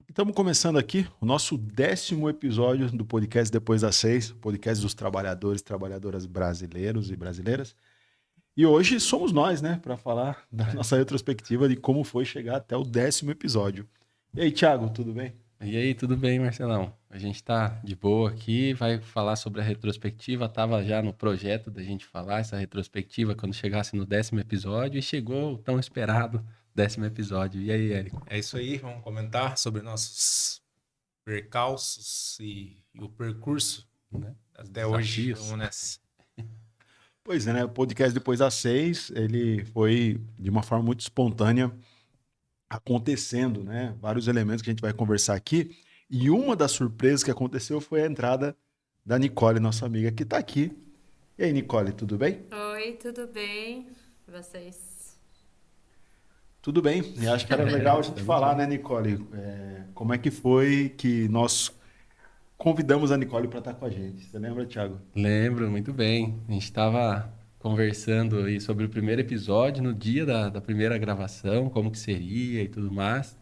Estamos começando aqui o nosso 10º episódio do podcast Depois das 6, podcast dos trabalhadores e trabalhadoras brasileiros e brasileiras. E hoje somos nós, né, para falar da nossa retrospectiva de como foi chegar até o 10º episódio. E aí, Thiago, tudo bem? E aí, tudo bem, Marcelão? A gente tá de boa aqui, vai falar sobre a retrospectiva. Tava já no projeto da gente falar essa retrospectiva quando chegasse no 10º episódio e chegou o tão esperado 10º episódio. E aí, Érico? É isso aí, vamos comentar sobre nossos percalços e o percurso, Né? Os até hoje. desafios. Vamos nessa. Pois é, né, o podcast Depois das 6, ele foi de uma forma muito espontânea acontecendo, né, vários elementos que a gente vai conversar aqui. E uma das surpresas que aconteceu foi a entrada da Nicole, nossa amiga, que está aqui. E aí, Nicole, tudo bem? Oi, tudo bem? E vocês? Tudo bem, e acho que era legal a gente Estamos falar, bem. né, Nicole, como é que foi que nós convidamos a Nicole para estar com a gente. Você lembra, Thiago? Lembro muito bem. A gente estava conversando aí sobre o primeiro episódio, no dia da primeira gravação, como que seria e tudo mais.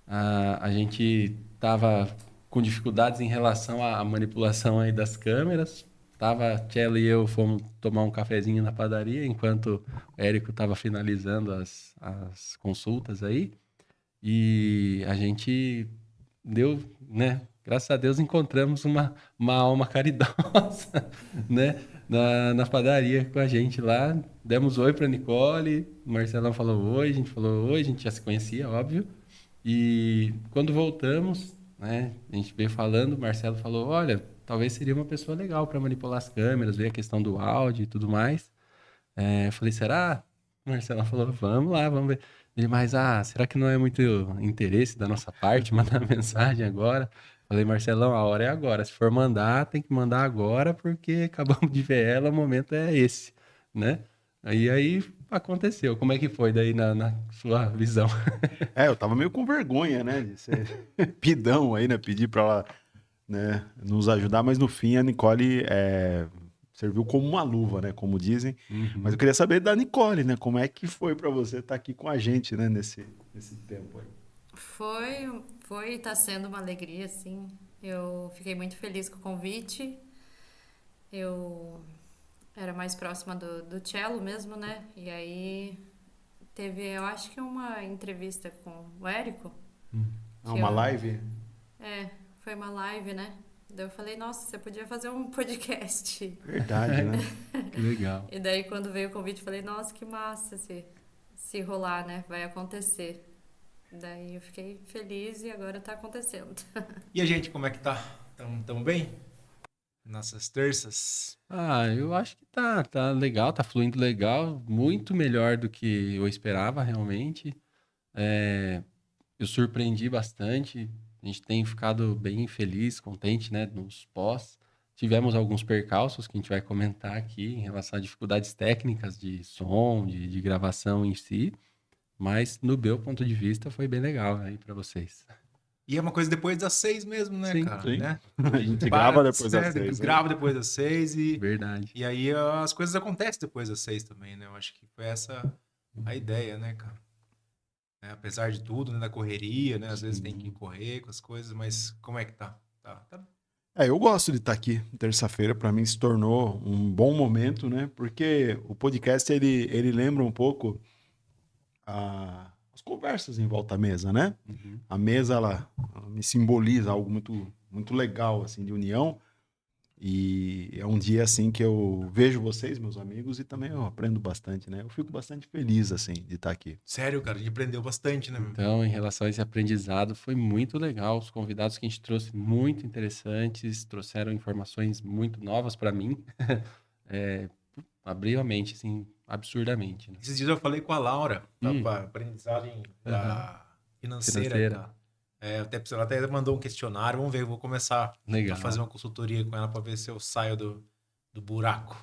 A gente estava com dificuldades em relação à manipulação aí das câmeras. Tava, Tchela e eu fomos tomar um cafezinho na padaria, enquanto o Érico estava finalizando as consultas aí. E a gente deu, né? Graças a Deus encontramos uma alma caridosa, né? Na padaria com a gente lá. Demos oi para Nicole, o Marcelão falou oi, a gente falou oi, a gente já se conhecia, óbvio. E quando voltamos, né, a gente veio falando, o Marcelo falou, olha, talvez seria uma pessoa legal para manipular as câmeras, ver a questão do áudio e tudo mais. Eu falei, será? O Marcelo falou, vamos lá, vamos ver. Ele, mas será que não é muito interesse da nossa parte mandar mensagem agora? Falei, Marcelão, a hora é agora. Se for mandar, tem que mandar agora, porque acabamos de ver ela, o momento é esse, né? Aí aconteceu. Como é que foi daí na sua visão? Eu tava meio com vergonha, né, de ser pidão aí, né, pedir para ela, né, nos ajudar, mas no fim a Nicole serviu como uma luva, né, como dizem. Mas eu Uhum. queria saber da Nicole, né, como é que foi para você estar aqui com a gente, né, nesse tempo aí. Foi, tá sendo uma alegria, sim. Eu fiquei muito feliz com o convite. Eu era mais próxima do cello mesmo, né? E aí teve, eu acho que uma entrevista com o Érico, que Uma eu, live? foi uma live, né? Daí eu falei, nossa, você podia fazer um podcast. Verdade, né? Que legal. E daí quando veio o convite, eu falei, nossa, que massa se rolar, né? Vai acontecer. Daí eu fiquei feliz e agora tá acontecendo. E a gente, como é que tá? Tamo bem? Nossas terças. Eu acho que tá legal, tá fluindo legal, muito melhor do que eu esperava, realmente. É, eu surpreendi bastante, a gente tem ficado bem feliz, contente, né, nos pós. Tivemos alguns percalços que a gente vai comentar aqui em relação a dificuldades técnicas de som, de gravação em si, mas no meu ponto de vista foi bem legal aí para vocês. E é uma coisa depois das 6 mesmo, né, Sim, cara? Sim. Né? A A gente gente grava para, depois das né, 6, né? grava depois das 6 verdade. e aí as coisas acontecem depois das 6 também, né? Eu acho que foi essa a ideia, né, cara? Apesar de tudo, né, da correria, né? Às vezes tem que Sim. correr com as coisas, mas como é que tá? Tá. Eu gosto de estar aqui terça-feira, para mim se tornou um bom momento, né? Porque o podcast ele lembra um pouco as conversas em volta à mesa, né? Uhum. A mesa ela me simboliza algo muito muito legal assim de união e é um dia assim que eu vejo vocês, meus amigos, e também eu aprendo bastante, né? Eu fico bastante feliz assim de estar aqui. Sério, cara, a gente aprendeu bastante, né, meu? Então, em relação a esse aprendizado, foi muito legal. Os convidados que a gente trouxe, muito interessantes, trouxeram informações muito novas para mim. É, abriu a mente, assim, absurdamente, né? Esses dias eu falei com a Laura, Hum, pra aprendizagem aham. financeira, Financeira, cara. Ela até mandou um questionário, vamos ver, eu vou começar a fazer legal. uma consultoria com ela pra ver se eu saio do buraco.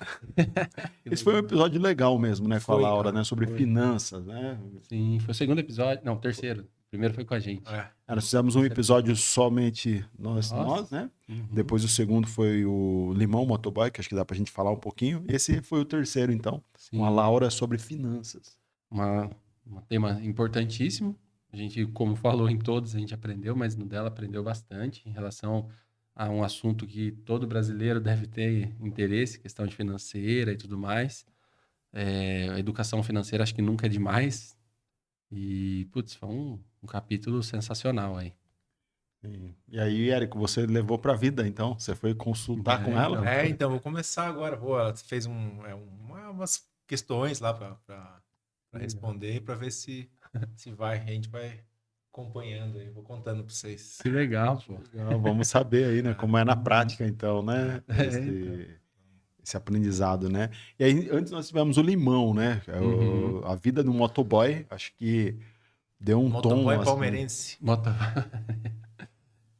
Que Esse foi um legal. episódio legal mesmo, né, com a Foi, Laura, né, cara, sobre foi. finanças, né? Sim, foi o segundo episódio. Não, terceiro. O primeiro foi com a gente. É. Nós fizemos um Terceiro episódio. episódio somente nós, Nossa. né? Uhum. Depois o segundo foi o Limão Motoboy, que acho que dá pra gente falar um pouquinho. Esse foi o terceiro, então, com a Sim. Laura sobre finanças. Uma, um tema importantíssimo. A gente, como falou em todos, a gente aprendeu, mas no dela aprendeu bastante em relação a um assunto que todo brasileiro deve ter interesse, questão de financeira e tudo mais. A educação financeira acho que nunca é demais. E, putz, foi um capítulo sensacional aí. Sim. E aí, Érico, você levou pra vida, então? Você foi consultar com ela? Então. Então, vou começar agora. Ela fez umas questões lá pra responder, pra ver se vai. A gente vai acompanhando aí, vou contando pra vocês. Que legal, pô. Legal, vamos saber aí, né? Como é na prática, então, né? Então. Esse aprendizado, né? E aí, antes nós tivemos o Limão, né? Uhum. A vida do motoboy, acho que deu um tom. Motoboy Assim, palmeirense.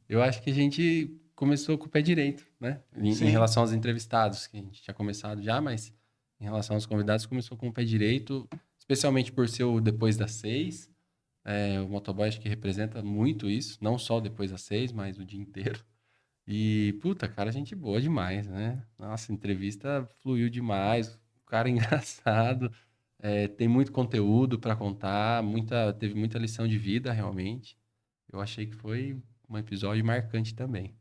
Eu acho que a gente começou com o pé direito, né? Em Sim. relação aos entrevistados, que a gente tinha começado já, mas em relação aos convidados, começou com o pé direito, especialmente por ser o depois das 6. O motoboy acho que representa muito isso, não só o depois das 6, mas o dia inteiro. E, puta, cara, gente boa demais, né? Nossa, a entrevista fluiu demais, o cara é engraçado, tem muito conteúdo para contar, teve muita lição de vida, realmente. Eu achei que foi um episódio marcante também.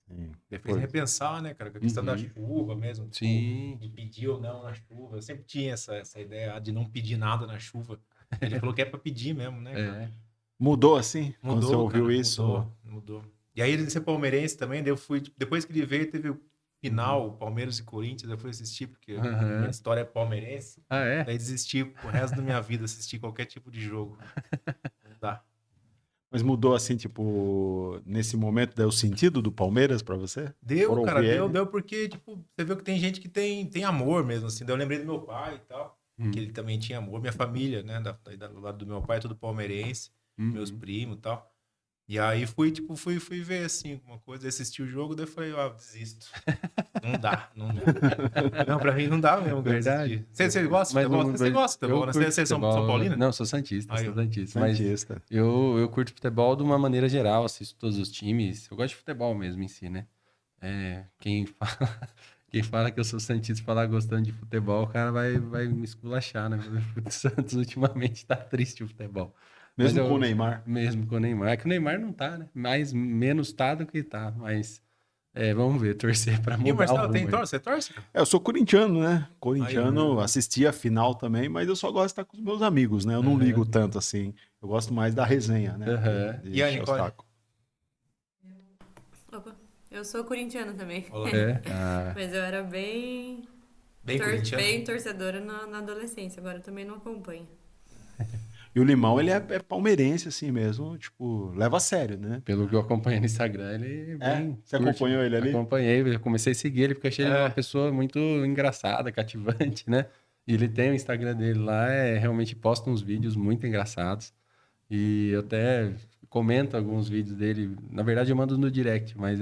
Sim. Fez repensar, né, cara? Com a questão da Uhum. chuva mesmo. tipo, Sim. De pedir ou não na chuva. Eu sempre tinha essa ideia de não pedir nada na chuva. Ele falou que é pra pedir mesmo, né, cara? Mudou assim? Quando você Mudou, ouviu cara, isso? mudou. E aí ele ser palmeirense também, daí eu fui, depois que ele veio, teve o final, Palmeiras e Corinthians, eu fui assistir, porque Uhum. minha história é palmeirense. Ah, é? Daí desisti o resto da minha vida, assistir qualquer tipo de jogo. Não dá. Mas mudou assim, tipo, nesse momento deu sentido do Palmeiras pra você? Deu, Por cara, ouvir deu, ele? deu porque, tipo, você viu que tem gente que tem amor mesmo, assim. Daí eu lembrei do meu pai e tal, que ele também tinha amor. Minha família, né, do lado do meu pai, é tudo palmeirense, meus primos e tal. E aí fui ver, assim, uma coisa, assistir o jogo, daí eu falei, desisto. Não dá. Não, pra mim não dá mesmo, cara, Verdade. assistir. Você gosta de futebol? Você gosta de futebol, né? Você é São Paulino? Não, sou santista, Aí, sou ó. santista. Mas Santista. eu curto futebol de uma maneira geral, assisto todos os times. Eu gosto de futebol mesmo em si, né? Quem fala que eu sou santista e falar gostando de futebol, o cara vai me esculachar, né? O Santos ultimamente tá triste o futebol. Mas Mesmo com o Neymar? Mesmo com o Neymar. É que o Neymar não tá, né? Menos tá do que tá. Mas vamos ver, torcer pra E mudar o o Marcelo, rumo aí. você torce? Cara? Eu sou corintiano, né? Corintiano, Aí, assisti a final também, mas eu só gosto de estar com os meus amigos, né? Eu não ligo tanto assim. Eu gosto mais da resenha, né? Aham. De E a encher o Nicole? saco. Opa, eu sou corintiana também. Olá. Mas eu era bem, Bem corintiano? bem torcedora na adolescência. Agora eu também não acompanho. E o Limão, ele é palmeirense assim mesmo, tipo, leva a sério, né? Pelo que eu acompanhei no Instagram, ele bem Você curte. acompanhou ele ali? Acompanhei, eu comecei a seguir ele porque achei ele uma pessoa muito engraçada, cativante, né? E ele tem o Instagram dele lá, realmente posta uns vídeos muito engraçados. E eu até comento alguns vídeos dele. Na verdade, eu mando no direct, mas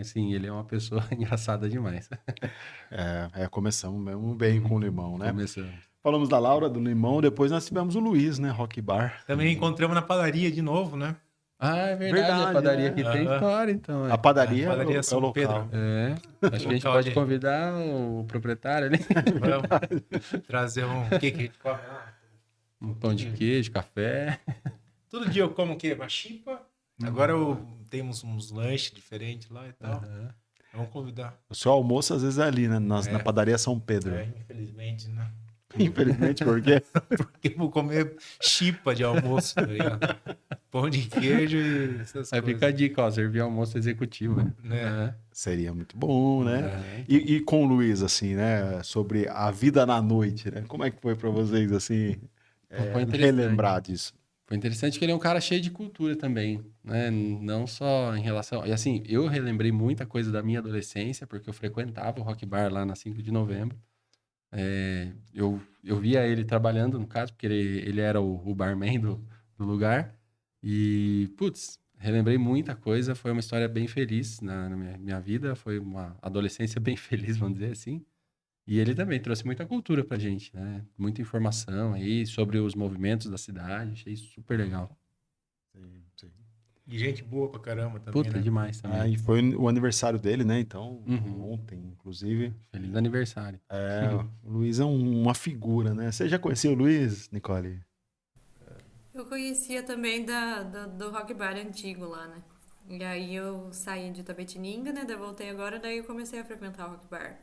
assim, ele é uma pessoa engraçada demais. Começamos mesmo bem com o Limão, né? Começamos. Falamos da Laura, do Limão, depois nós tivemos o Luiz, né? Rock Bar. Também encontramos na padaria de novo, né? Ah, é verdade, Verdade, a padaria né? aqui tem história, então. A padaria, Padaria é o São local. Pedro. Acho que a gente Local pode de- convidar o proprietário ali. Vamos trazer um... O que que a gente come? Um pão de queijo, café. Todo dia eu como o quê? Uma chipa. Agora temos uns lanches diferentes lá e tal. Vamos convidar. O seu almoço às vezes é ali, né? Na padaria São Pedro. Infelizmente, né? Infelizmente, porque Porque eu vou comer chipa de almoço, tá ligado? Pão de queijo e essas Aí coisas. fica a dica, ó, servir almoço executivo. Né? seria muito bom, né? E com o Luiz, assim, né? Sobre a vida na noite, né? Como é que foi pra vocês, assim, Foi interessante. relembrar disso? Foi interessante que ele é um cara cheio de cultura também, né? Não só em relação... E assim, eu relembrei muita coisa da minha adolescência, porque eu frequentava o Rock Bar lá na 5 de novembro. Eu via ele trabalhando, no caso, porque ele era o barman do lugar. E, putz, relembrei muita coisa. Foi uma história bem feliz na minha vida. Foi uma adolescência bem feliz, vamos dizer assim. E ele também trouxe muita cultura pra gente, né? Muita informação aí sobre os movimentos da cidade. Achei super legal. Sim. E gente boa pra caramba também, Puta, né? demais também. E foi o aniversário dele, né? Então, Uhum. ontem, inclusive. Feliz aniversário. O Luiz é uma figura, né? Você já conhecia o Luiz, Nicole? Eu conhecia também do Rock Bar antigo lá, né? E aí eu saí de Itapetininga, né? Daí eu voltei agora, daí eu comecei a frequentar o Rock Bar.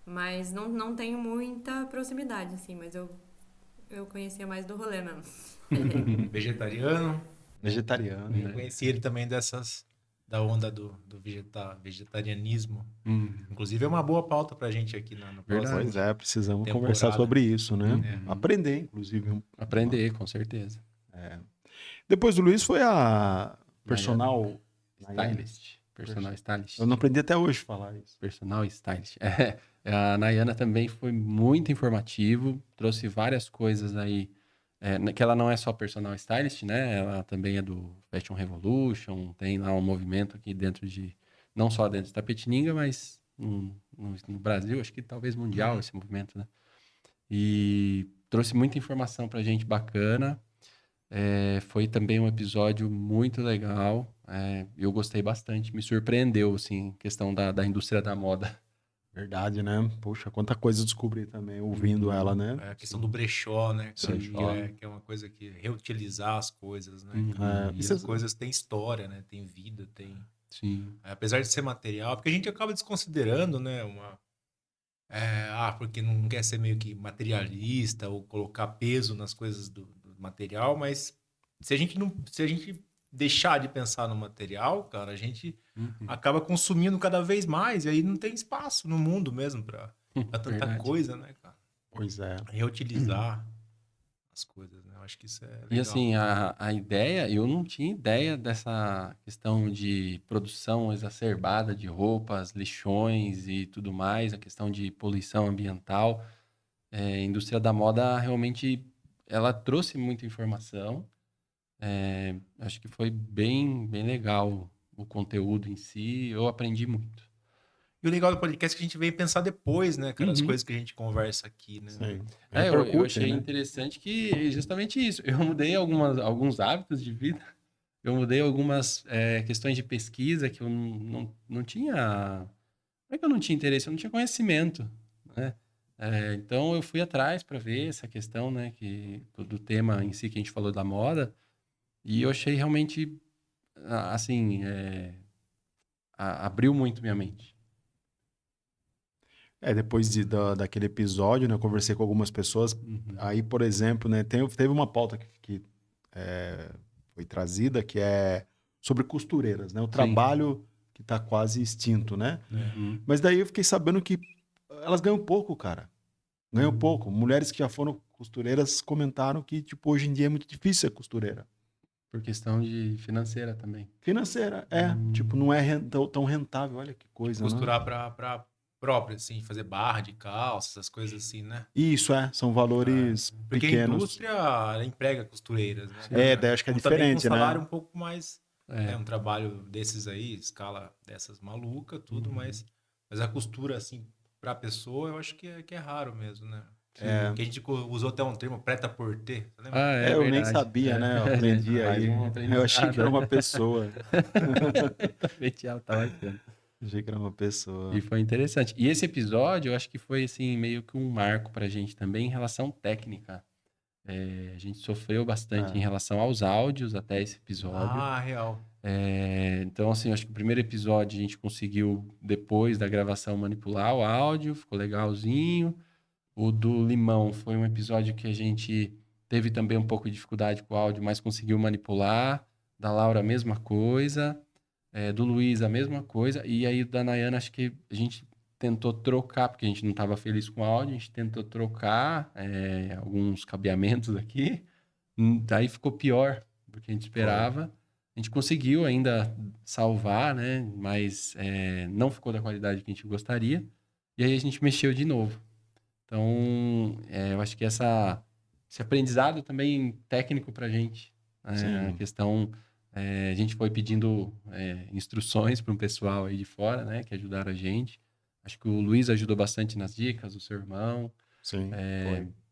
Mas não tenho muita proximidade, assim, mas eu conhecia mais do rolê mesmo. Vegetariano. Vegetariano. Eu conheci ele também da onda do vegetarianismo. Inclusive é uma boa pauta pra gente aqui no próximo. Pois é, precisamos temporada. conversar sobre isso, né? Aprender, inclusive. Aprender, com certeza. Depois do Luiz foi a Nayana. personal Stylist. Personal stylist. Eu não aprendi até hoje a falar isso. Personal stylist. A Nayana também foi muito informativo, trouxe várias coisas aí, que ela não é só personal stylist, né? Ela também é do Fashion Revolution, tem lá um movimento aqui dentro não só dentro de Tapetininga, mas no Brasil, acho que talvez mundial esse movimento, né? E trouxe muita informação pra gente bacana. Foi também um episódio muito legal. Eu gostei bastante, me surpreendeu, assim, questão da indústria da moda. Verdade, né? Poxa, quanta coisa eu descobri também ouvindo ela, né? A questão do brechó, né? Sim. Que é uma coisa que reutilizar as coisas, né? E Isso as coisas têm história, né? Tem vida, tem... Sim. Apesar de ser material, porque a gente acaba desconsiderando, né? Porque não quer ser meio que materialista ou colocar peso nas coisas do material, mas se a gente deixar de pensar no material, cara, a gente acaba consumindo cada vez mais e aí não tem espaço no mundo mesmo para tanta Verdade. coisa, né, cara? Pois é. Reutilizar as coisas, né? Eu acho que isso é legal. E assim, a ideia, eu não tinha ideia dessa questão de produção exacerbada de roupas, lixões e tudo mais, a questão de poluição ambiental. A indústria da moda realmente, ela trouxe muita informação. Acho que foi bem, bem legal o conteúdo em si, eu aprendi muito. E o legal do podcast é que a gente vem pensar depois, né, cara? As coisas que a gente conversa aqui, né? Sim. Eu Repercute, achei né? interessante que justamente isso. Eu mudei alguns hábitos de vida. Eu mudei algumas questões de pesquisa que eu não tinha. Não é que eu não tinha interesse, eu não tinha conhecimento, né? Então eu fui atrás para ver essa questão, né, do tema em si que a gente falou da moda, e eu achei realmente, assim, abriu muito minha mente. Depois daquele episódio, né, eu conversei com algumas pessoas. Aí, por exemplo, né, teve uma pauta que foi trazida, que é sobre costureiras, né? O trabalho que está quase extinto, né? Mas daí eu fiquei sabendo que elas ganham pouco, cara. Ganham pouco. Mulheres que já foram costureiras comentaram que, tipo, hoje em dia é muito difícil ser costureira. Por questão de financeira também. Financeira, tipo, não é tão rentável. Olha que coisa, Costurar né? para própria, assim, fazer barra de calça, essas coisas assim, né? Isso, são valores Porque pequenos. a indústria ela emprega costureiras, né? Daí acho que é Também diferente, com um salário né? um pouco mais... um trabalho desses aí, escala dessas maluca, tudo, mas a costura, assim, pra pessoa, eu acho que é raro mesmo, né? Que a gente usou até um termo prêt-à-porter, você lembra? Eu nem verdade. sabia, né? Eu aprendi Mais aí. um Eu achei que era uma pessoa. Ela tava achando. Achei que era uma pessoa. E foi interessante. E esse episódio, eu acho que foi, assim, meio que um marco pra gente também em relação técnica. A gente sofreu bastante em relação aos áudios até esse episódio. Real. Então, assim, eu acho que o primeiro episódio a gente conseguiu, depois da gravação, manipular o áudio, ficou legalzinho. O do Limão foi um episódio que a gente teve também um pouco de dificuldade com o áudio, mas conseguiu manipular. Da Laura, a mesma coisa. Do Luiz, a mesma coisa. E aí, da Nayana, acho que a gente tentou trocar, porque a gente não estava feliz com o áudio, a gente tentou trocar alguns cabeamentos aqui. Daí ficou pior do que a gente esperava. A gente conseguiu ainda salvar, né? Mas não ficou da qualidade que a gente gostaria. E aí a gente mexeu de novo. Então, eu acho que esse aprendizado também técnico para a gente. A questão, a gente foi pedindo instruções para um pessoal aí de fora, né? Que ajudaram a gente. Acho que o Luiz ajudou bastante nas dicas, o seu irmão. Sim,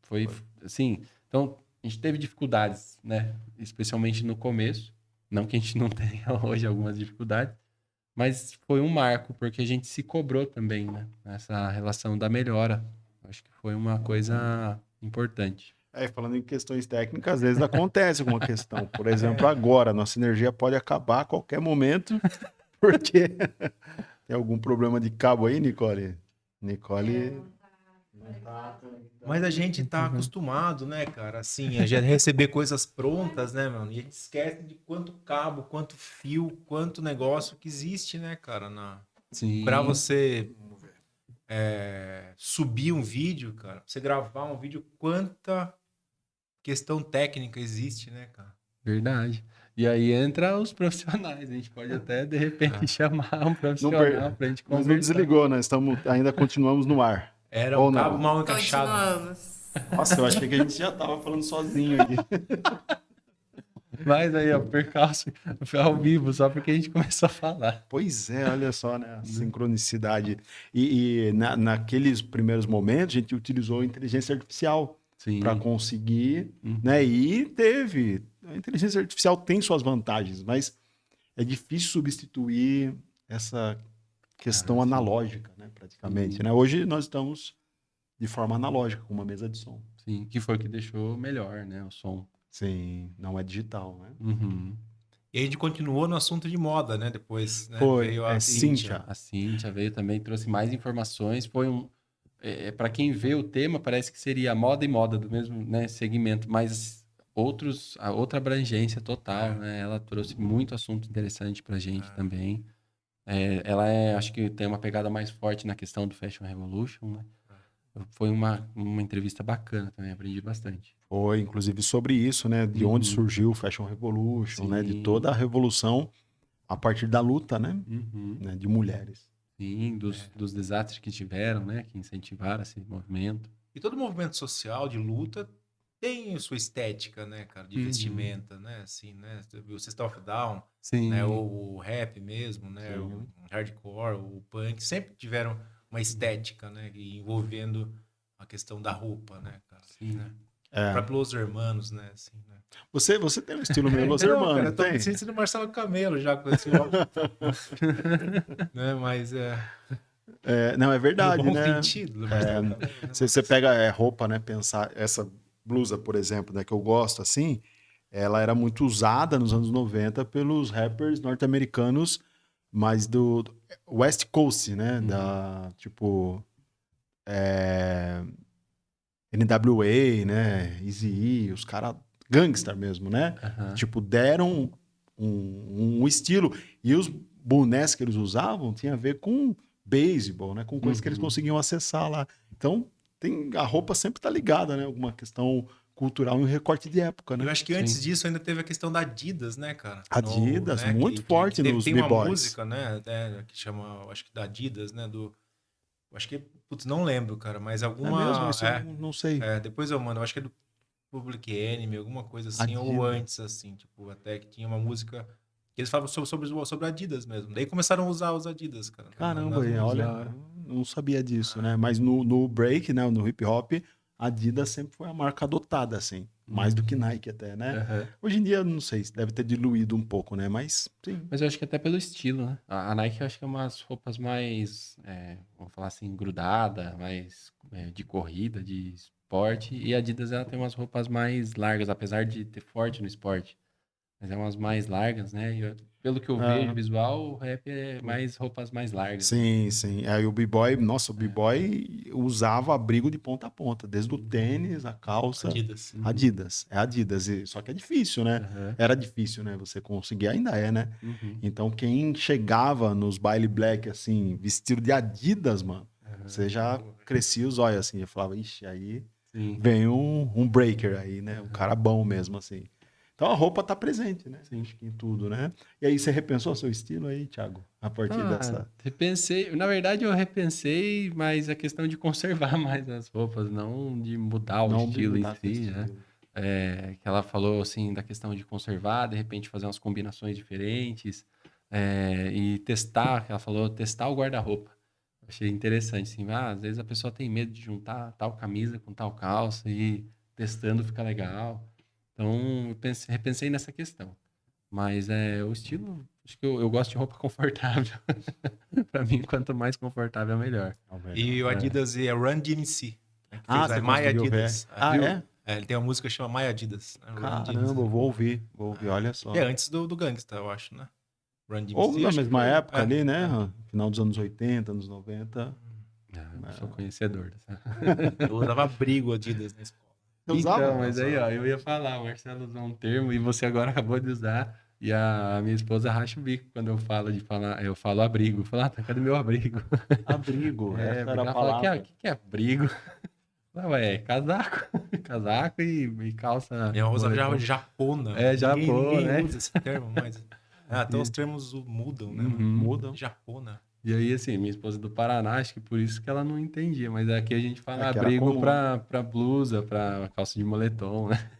Foi assim. Então, a gente teve dificuldades, né? Especialmente no começo. Não que a gente não tenha hoje algumas dificuldades, mas foi um marco, porque a gente se cobrou também, né? Nessa relação da melhora. Acho que foi uma coisa importante. Falando em questões técnicas, às vezes acontece alguma questão. Por exemplo, agora, nossa energia pode acabar a qualquer momento, porque tem algum problema de cabo aí, Nicole? Nicole. Mas a gente tá acostumado, né, cara, assim, a gente receber coisas prontas, né, mano? E a gente esquece de quanto cabo, quanto fio, quanto negócio que existe, né, cara, Sim. pra você subir um vídeo, cara, pra você gravar um vídeo, quanta questão técnica existe, né, cara? Verdade. E aí entra os profissionais. A gente pode até, de repente, chamar um Não profissional pra gente Mas não conversar. desligou, nós ainda continuamos no ar. Era Ou um cabo não? mal encaixado. Continuamos. Nossa, eu achei que a gente já tava falando sozinho aqui. Mas aí, ó, percalço ao vivo, só porque a gente começou a falar. Pois é, olha só, né? A sincronicidade. Naqueles primeiros momentos, a gente utilizou a inteligência artificial Sim. para conseguir, Uhum. né? E teve. A inteligência artificial tem suas vantagens, mas é difícil substituir essa questão sim. analógica, né? Praticamente, Sim. né? Hoje nós estamos de forma analógica com uma mesa de som. Sim, que foi o que deixou melhor, né? O som. Sim, não é digital, né? Uhum. E a gente continuou no assunto de moda, né? Depois, né? Foi, Veio a Cíntia. A Cíntia veio também, trouxe mais informações. Foi para quem vê o tema, parece que seria moda e moda do mesmo, né, segmento, mas a outra abrangência total, né? Ela trouxe muito assunto interessante pra gente também. Ela acho que tem uma pegada mais forte na questão do Fashion Revolution, né? Foi uma entrevista bacana também, aprendi bastante. Foi, inclusive, sobre isso, né? De onde surgiu o Fashion Revolution, né? De Sim. toda a revolução a partir da luta, né? Uhum. Né? De mulheres. Sim, dos desastres que tiveram, né? Que incentivaram esse movimento. E todo movimento social de luta tem sua estética, né, cara? De vestimenta, né? Assim, né? Você viu o System of a Down, Sim. né? O rap mesmo, né? Sim. O hardcore, o punk, sempre tiveram uma estética, né? Envolvendo a questão da roupa, né, cara? Sim. Né? O próprio Los Hermanos, né? Assim, né? Você tem um estilo meio Los Não, Hermanos, cara, eu tô tem? me sentindo Marcelo Camelo já com esse óculos. Né? Mas Não, é verdade, no bom né? sentido do Marcelo Camelo. Né? Você pega roupa, né? Pensar essa blusa, por exemplo, né? Que eu gosto, assim, ela era muito usada nos anos 90 pelos rappers norte-americanos, mas do West Coast, né? Tipo... NWA, né? Eazy-E, os caras gangster mesmo, né? Aham. Tipo, deram um estilo. E os bonés que eles usavam tinha a ver com beisebol, né? Com coisas que eles conseguiam acessar lá. Então, a roupa sempre tá ligada, né? Alguma questão cultural e um recorte de época, né? Eu acho que antes disso ainda teve a questão da Adidas, né, cara? Adidas, Né, muito forte nos tem uma B-boys. música, né, que chama, acho que da Adidas, né, acho que, putz, não lembro, cara, mas É alguma... mesmo? Isso eu não sei. Depois eu mando, eu acho que é do Public Enemy, alguma coisa assim, ou Adidas. antes, assim, tipo, até que tinha uma música que eles falavam sobre Adidas mesmo. Daí começaram a usar os Adidas, cara. Caramba, nas músicas. olha, não sabia disso, né? Mas no break, né, no hip hop, a Adidas sempre foi a marca adotada, assim. Mais do que Nike até, né? Aham. Hoje em dia, não sei, deve ter diluído um pouco, né? Mas, sim. Mas eu acho que até pelo estilo, né? A Nike eu acho que é umas roupas mais, vamos falar assim, grudada, mais de corrida, de esporte. E a Adidas ela tem umas roupas mais largas, apesar de ter forte no esporte. Mas é umas mais largas, né? Pelo que eu vejo visual, o rap é mais roupas mais largas. Sim, sim. Aí o B-Boy, nossa, o B-Boy usava abrigo de ponta a ponta, desde o tênis, a calça. Adidas. Adidas. É Adidas. Só que é difícil, né? Aham. Era difícil, né? Você conseguir, ainda é, né? Uhum. Então, quem chegava nos baile black, assim, vestido de Adidas, mano, você já crescia os olhos, assim, eu falava, ixi, aí Sim. vem um breaker aí, né? Um cara bom mesmo, assim. Então a roupa tá presente, né? Sim. Acho que em tudo, né? E aí você repensou seu estilo aí, Thiago? A partir dessa... Repensei. Na verdade, eu repensei, mas a questão de conservar mais as roupas, não de mudar o Não estilo mudar em seu si, né? estilo. Que ela falou, assim, da questão de conservar, de repente fazer umas combinações diferentes, e testar, que ela falou, testar o guarda-roupa. Achei interessante, assim, às vezes a pessoa tem medo de juntar tal camisa com tal calça e testando fica legal. Então, eu repensei nessa questão. Mas o estilo, acho que eu gosto de roupa confortável. Para mim, quanto mais confortável, melhor. E o Adidas é Run DMC. Né, que Ah, fez a você My conseguiu ver? Adidas. Ah, Viu? é? Ele tem uma música que chama My Adidas. Né? Run DMC. Caramba, eu vou ouvir, olha só. É antes do Gangsta, eu acho, né? Run DMC, Ou na acho que mesma foi. época ali, né? Final dos anos 80, anos 90. Eu sou conhecedor dessa. Eu usava abrigo Adidas na escola. Você usava? Então, mas aí, ó, eu ia falar, o Marcelo usou um termo e você agora acabou de usar. E a minha esposa racha o bico quando eu falo eu falo abrigo. Eu falo, cadê meu abrigo? Abrigo, essa era Porque a ela fala, palavra. o que é abrigo? Não, é casaco. Casaco e calça. Eu usava moletom. japona. Japô, Ninguém né? usa esse termo, mas... até os termos mudam, né? Mudam. Japona. E aí, assim, minha esposa é do Paraná, acho que por isso que ela não entendia. Mas aqui a gente fala Aqui era abrigo comum. pra blusa, pra calça de moletom, né?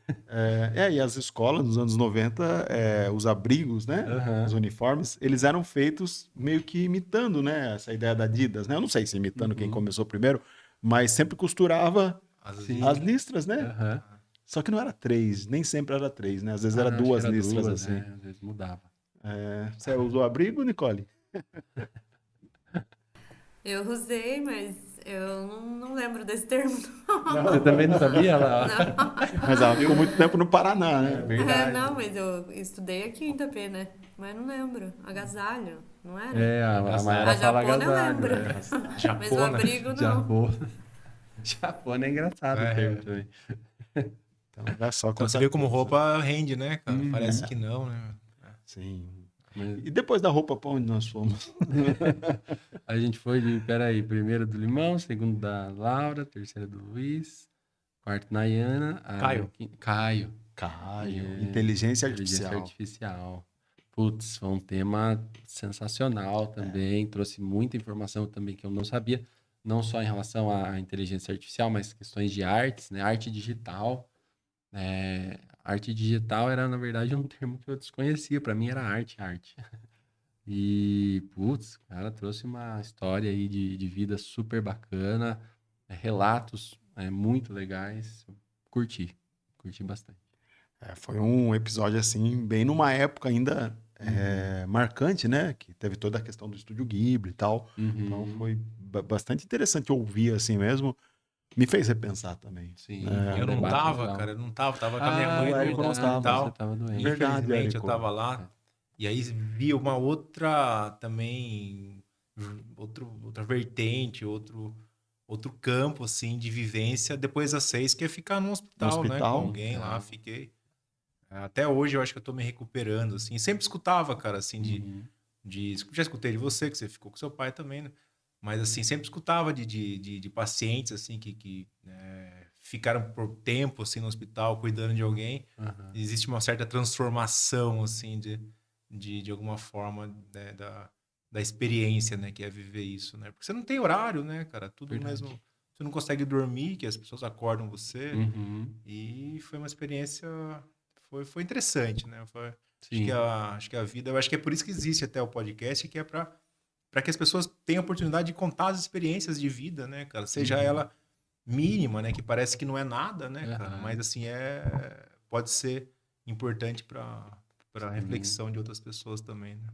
E as escolas nos anos 90, os abrigos, né? Aham. Os uniformes, eles eram feitos meio que imitando, né? Essa ideia da Adidas, né? Eu não sei se imitando quem começou primeiro, mas sempre costurava Sim. as listras, né? Aham. Só que não era 3, nem sempre era 3, né? Às vezes Ah, era não, acho que 2 era listras duas, assim. Às vezes mudava. Você usou abrigo, Nicole? Eu usei, mas eu não lembro desse termo. Você também não sabia? Lá? Mas ela ficou muito tempo no Paraná, né? Verdade. Não, mas eu estudei aqui em Itapê, né? Mas não lembro. Agasalho, não era? A Mayara A fala japona eu agasalho. lembro. Mas o Japona. abrigo não. Japona. Japona é engraçado o termo também. Então, olha só Então você quanta vê como coisa. roupa rende, né, cara? Parece que não, né? Sim. Mas E depois da roupa, pra onde nós fomos? a gente foi peraí, primeiro do Limão, segundo da Laura, terceiro do Luiz, quarto Nayana, Caio. Caio. Caio, inteligência Inteligência artificial. artificial. Putz, foi um tema sensacional também, trouxe muita informação também que eu não sabia, não só em relação à inteligência artificial, mas questões de artes, né? Arte digital. Arte digital era, na verdade, um termo que eu desconhecia. Para mim era arte. E, putz, o cara trouxe uma história aí de vida super bacana, relatos muito legais. Curti bastante. Foi um episódio, assim, bem numa época ainda marcante, né? Que teve toda a questão do Estúdio Ghibli e tal. Então foi bastante interessante ouvir assim mesmo. Me fez repensar também. Sim, Eu não debate tava, legal. cara, eu não tava. Tava com a minha mãe o Érico não doente e tava, tal. Você tava doente. Verdade, Infelizmente, eu Érico. tava lá. E aí vi uma outra também, outra vertente, outro campo, assim, de vivência depois das 6, que é ficar no hospital, né? Com hospital? alguém lá, fiquei. Até hoje eu acho que eu tô me recuperando, assim. Sempre escutava, cara, assim, já escutei de você, que você ficou com seu pai também, né? Mas, assim, sempre escutava de pacientes, assim, que ficaram por tempo, assim, no hospital, cuidando de alguém. Existe uma certa transformação, assim, de alguma forma, né, da experiência, né? Que é viver isso, né? Porque você não tem horário, né, cara? Tudo Verdade. mesmo... Você não consegue dormir, que as pessoas acordam você. Uhum. E foi uma experiência... Foi interessante, né? Sim. Acho que a vida... Eu acho que é por isso que existe até o podcast, que é para que as pessoas tenham a oportunidade de contar as experiências de vida, né, cara? Seja ela mínima, né? Que parece que não é nada, né, cara? Mas, assim, pode ser importante para a reflexão de outras pessoas também, né?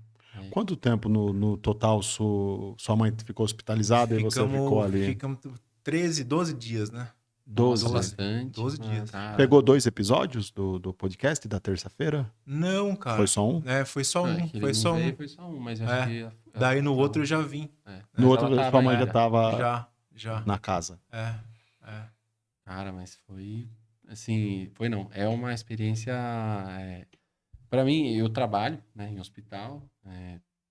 Quanto tempo no total sua mãe ficou hospitalizada e você ficou ali? Ficamos 12 dias, né? 12. Bastante. 12 dias. Cara. Pegou 2 episódios do podcast da terça-feira? Não, cara. Foi só um? Foi só um. Que ele Foi não só veio, um. foi só um, mas acho que... Daí no outro eu já vim. No outro, ela tava sua mãe já ainda. estava Já. na casa. Cara, mas foi... Assim, foi não. É uma experiência... Para mim, eu trabalho, né, em hospital.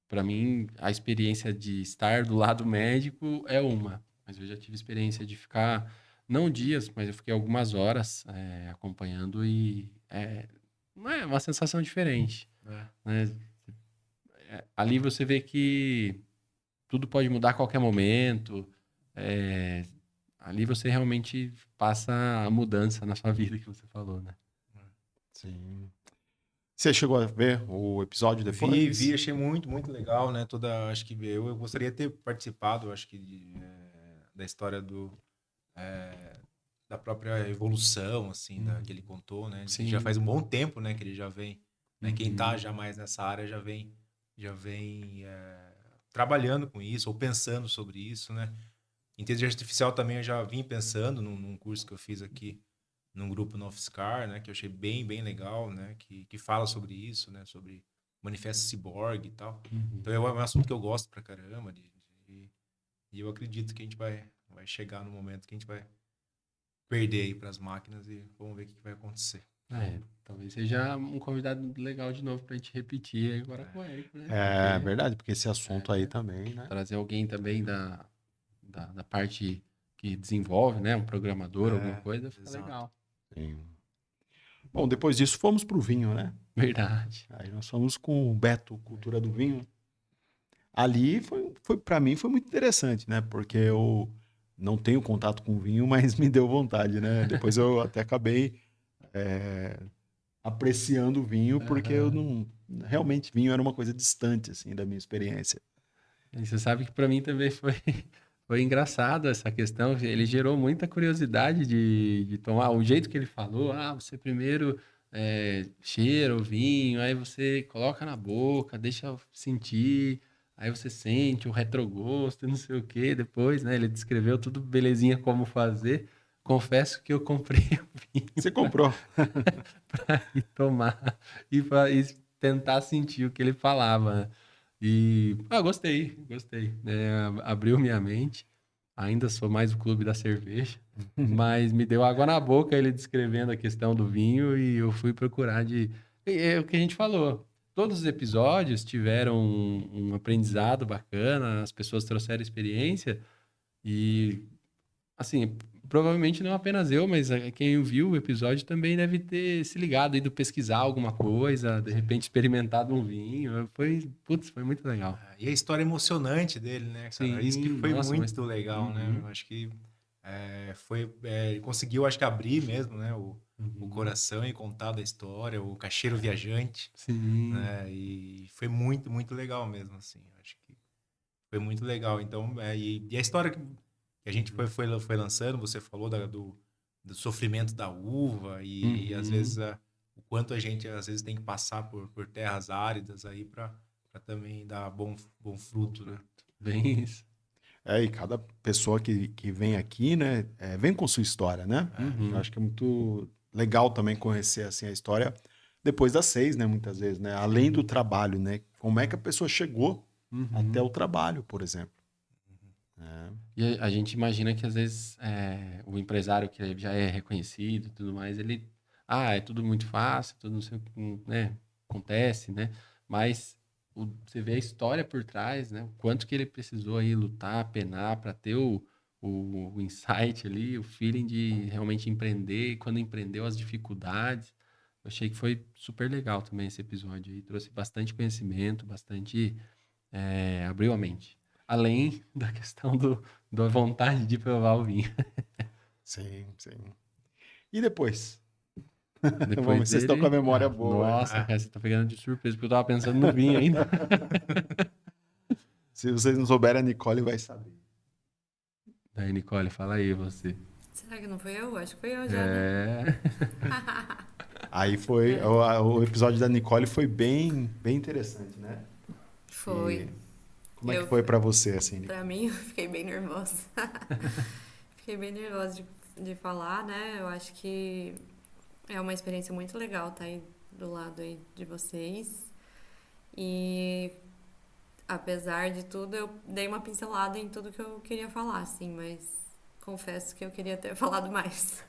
Para mim, a experiência de estar do lado médico é uma. Mas eu já tive experiência de ficar, não dias, mas eu fiquei algumas horas acompanhando e é uma sensação diferente. Né? Ali você vê que tudo pode mudar a qualquer momento. Ali você realmente passa a mudança na sua vida que você falou, né? Sim. Você chegou a ver o episódio depois? Vi, achei muito, muito legal, né? Acho que eu gostaria de ter participado, acho que da história da própria evolução, assim, que ele contou, né? Sim. Já faz um bom tempo, né, que ele já vem, né? Quem tá já mais nessa área já vem trabalhando com isso ou pensando sobre isso, né? Inteligência artificial também eu já vim pensando num curso que eu fiz aqui num grupo no Offscar, né? Que eu achei bem, bem legal, né? Que fala sobre isso, né? Sobre Manifesto Cyborg e tal. Então é um assunto que eu gosto pra caramba. E eu acredito que a gente vai chegar no momento que a gente vai perder aí pras máquinas e vamos ver o que vai acontecer. Talvez seja um convidado legal de novo pra gente repetir agora com o Érico, né? É Porque verdade, porque esse assunto aí também, né? trazer alguém também da parte que desenvolve, né? Um programador, alguma coisa, fica exato. legal. Sim. Bom, depois disso fomos pro vinho, né? Verdade. Aí nós fomos com o Beto, Cultura do Vinho. Ali para mim foi muito interessante, né? Porque eu não tenho contato com vinho, mas me deu vontade, né? Depois eu até acabei apreciando o vinho, porque eu não. Realmente, vinho era uma coisa distante, assim, da minha experiência. E você sabe que para mim também foi engraçado essa questão. Ele gerou muita curiosidade de tomar. O jeito que ele falou, você primeiro cheira o vinho, aí você coloca na boca, deixa eu sentir, aí você sente o retrogosto, não sei o quê. Depois, né? Ele descreveu tudo belezinha como fazer. Confesso que eu comprei o vinho Você comprou? para ir tomar e tentar sentir o que ele falava, né? E gostei. Abriu minha mente. Ainda sou mais do clube da cerveja, mas me deu água na boca ele descrevendo a questão do vinho e eu fui procurar é o que a gente falou. Todos os episódios tiveram um aprendizado bacana, as pessoas trouxeram experiência e assim, provavelmente não apenas eu, mas quem viu o episódio também deve ter se ligado, ido pesquisar alguma coisa, de repente experimentado um vinho. Foi muito legal. E a história emocionante dele, né, cara? Isso que Sim, foi nossa, mas... muito legal, né? Uhum, Eu acho que ele conseguiu, acho que abrir mesmo, né, o uhum. coração e contar da história, o cacheiro viajante, Sim, né? E foi muito, muito legal mesmo, assim. Acho que foi muito legal. Então, e a história que a gente foi lançando, você falou do sofrimento da uva e às vezes uhum. o quanto a gente às vezes tem que passar por terras áridas aí para também dar bom fruto, né? Bem isso. E cada pessoa que vem aqui, né, vem com sua história, né? Eu Uhum, acho que é muito legal também conhecer, assim, a história depois das 6, né, muitas vezes, né? Além do trabalho, né? Como é que a pessoa chegou até uhum. o trabalho, por exemplo. Né? E a gente imagina que às vezes o empresário que já é reconhecido e tudo mais, é tudo muito fácil, tudo não sei o que, né, acontece, né? Mas você vê a história por trás, né? O quanto que ele precisou aí lutar, penar para ter o insight ali, o feeling de realmente empreender, e quando empreendeu as dificuldades. Eu achei que foi super legal também esse episódio aí, trouxe bastante conhecimento, abriu a mente. Além da questão da vontade de provar o vinho. Sim, sim. E depois? Vamos Depois ver se vocês estão com a dele. memória boa, hein? Nossa, cara, você tá pegando de surpresa, porque eu tava pensando no vinho ainda. Se vocês não souberem, a Nicole vai saber. Daí, Nicole, fala aí você. Será que não foi eu? Acho que foi eu já, né? É. Aí foi. É, O episódio da Nicole foi bem, bem interessante, né? foi. E como é que Eu, foi pra você, assim, pra Nicole? mim, eu fiquei bem nervosa. Fiquei bem nervosa de falar, né? Eu acho que é uma experiência muito legal estar aí do lado aí de vocês. E apesar de tudo, eu dei uma pincelada em tudo que eu queria falar, assim, mas confesso que eu queria ter falado mais.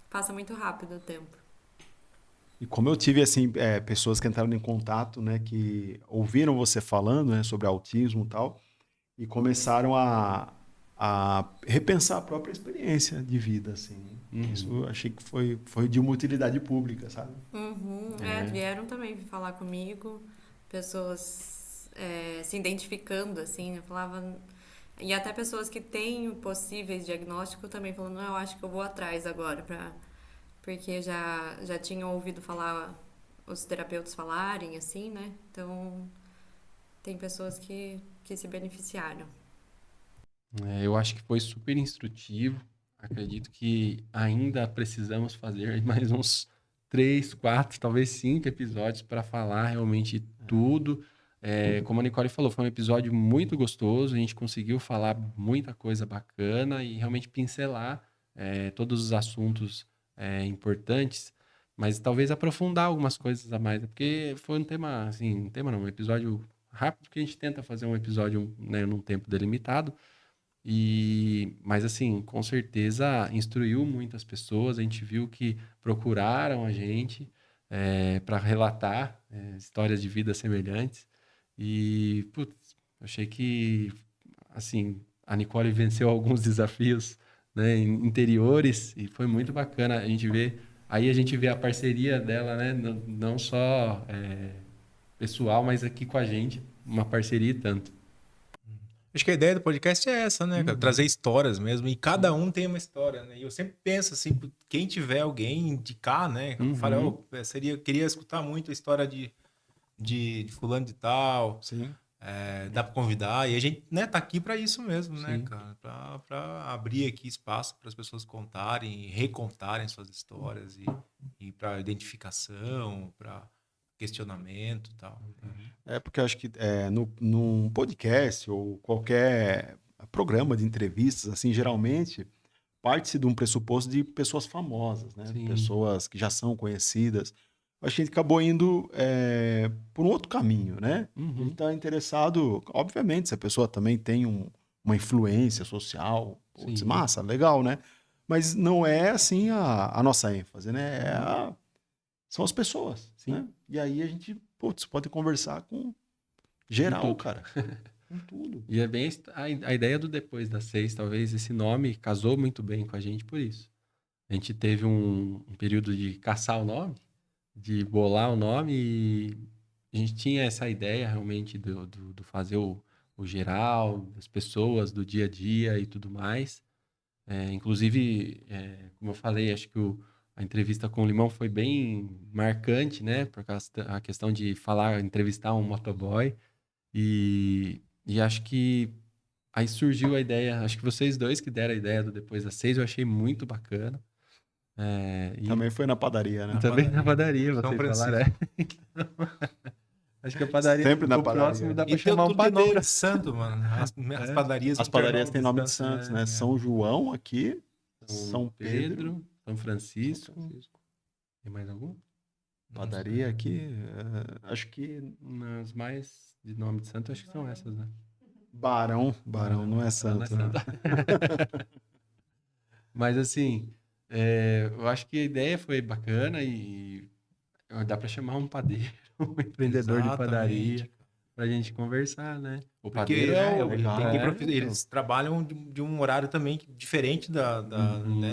Passa muito rápido o tempo. E como eu tive, assim, pessoas que entraram em contato, né, que ouviram você falando, né, sobre autismo e tal, e começaram a repensar a própria experiência de vida, assim. Isso Uhum. eu achei que foi de uma utilidade pública, sabe? Uhum, É. vieram também falar comigo, pessoas se identificando, assim, eu falava. E até pessoas que têm possíveis diagnósticos também falando, não, eu acho que eu vou atrás agora, porque já tinham ouvido falar, os terapeutas falarem, assim, né? Então, tem pessoas que se beneficiaram. Eu acho que foi super instrutivo. Acredito que ainda precisamos fazer mais uns 3, 4, talvez 5 episódios para falar realmente tudo. Como a Nicole falou, foi um episódio muito gostoso. A gente conseguiu falar muita coisa bacana e realmente pincelar todos os assuntos importantes, mas talvez aprofundar algumas coisas a mais, porque foi um tema, assim, um episódio rápido, que a gente tenta fazer um episódio, né, num tempo delimitado, mas assim, com certeza instruiu muitas pessoas, a gente viu que procuraram a gente para relatar histórias de vida semelhantes, e, putz, achei que, assim, a Nicole venceu alguns desafios, né, interiores, e foi muito bacana a gente ver. Aí a gente vê a parceria dela, né, não só pessoal, mas aqui com a gente, uma parceria e tanto. Acho que a ideia do podcast é essa, né, cara? Uhum. Trazer histórias mesmo. E cada um tem uma história, né? E eu sempre penso assim, quem tiver alguém indicar, né? Eu falo, Uhum. queria escutar muito a história de fulano de tal. Sim. Dá para convidar. E a gente, né, tá aqui para isso mesmo, né, Sim. cara? Para abrir aqui espaço para as pessoas contarem, recontarem suas histórias e para identificação, para questionamento e tal. Porque eu acho que num podcast ou qualquer programa de entrevistas, assim, geralmente parte-se de um pressuposto de pessoas famosas, né? Sim. Pessoas que já são conhecidas. Acho que a gente acabou indo por um outro caminho, né? A gente está interessado, obviamente, se a pessoa também tem uma influência social, putz, Sim. massa, legal, né? Mas não é assim a nossa ênfase, né? São as pessoas, Sim. né? E aí a gente, putz, pode conversar com geral, tudo. cara. Com tudo. E é bem a ideia do Depois das 6, talvez esse nome casou muito bem com a gente por isso. A gente teve um período de caçar o nome, de bolar o nome, e a gente tinha essa ideia realmente do fazer o geral, das pessoas, do dia a dia e tudo mais. Inclusive, como eu falei, acho que a entrevista com o Limão foi bem marcante, né? Por causa a questão de entrevistar um motoboy. E acho que aí surgiu a ideia, acho que vocês dois que deram a ideia do Depois das 6, eu achei muito bacana. E Também foi na padaria, né? também na padaria, São vocês falaram. Francisco. Acho que a padaria Sempre na ficou próximo e padaria. dá pra E chamar um tudo tem nome padeiro. de santo, mano. As padarias As vão ter padarias têm nome de santo, santos, né? São João aqui, São São Pedro, São Francisco. Tem mais algum? padaria aqui, acho que As mais de nome de santo, acho que são essas, né? Barão não é Não é santo, né? santo. Mas assim, eu acho que a ideia foi bacana e dá pra chamar um padeiro, um empreendedor de padaria, Exatamente. pra gente conversar, né? O Porque, padeiro né, legal. eles trabalham de um horário também diferente né,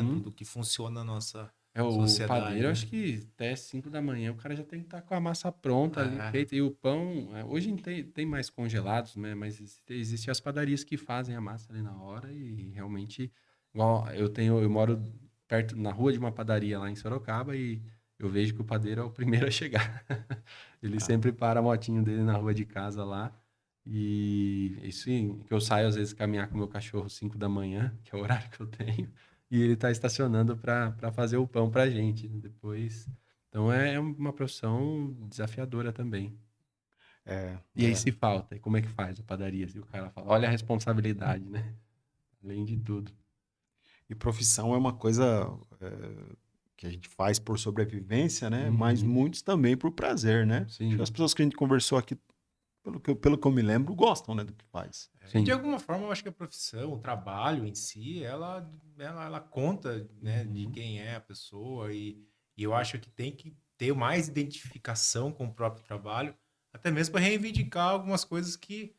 Uhum. do que funciona a nossa O sociedade, padeiro, né? acho que até 5 da manhã o cara já tem que estar com a massa pronta ali, É. feita. E o pão, hoje tem mais congelados, né? Mas existem as padarias que fazem a massa ali na hora e realmente, igual eu moro perto, na rua de uma padaria lá em Sorocaba e eu vejo que o padeiro é o primeiro a chegar. Ele sempre para a motinho dele na rua de casa lá. E isso, que eu saio às vezes caminhar com o meu cachorro 5 da manhã, que é o horário que eu tenho. E ele está estacionando para fazer o pão para a gente, né, depois. Então é uma profissão desafiadora também. E aí se falta, e como é que faz a padaria? Se o cara fala, olha a responsabilidade, né? Além de tudo. E profissão é uma coisa que a gente faz por sobrevivência, né? Mas Uhum. muitos também por prazer, né? Acho que Sim, as pessoas que a gente conversou aqui, pelo que eu me lembro, gostam, né, do que faz. E sim. de alguma forma, eu acho que a profissão, o trabalho em si, ela conta, né, de Uhum. quem é a pessoa e eu acho que tem que ter mais identificação com o próprio trabalho, até mesmo para reivindicar algumas coisas que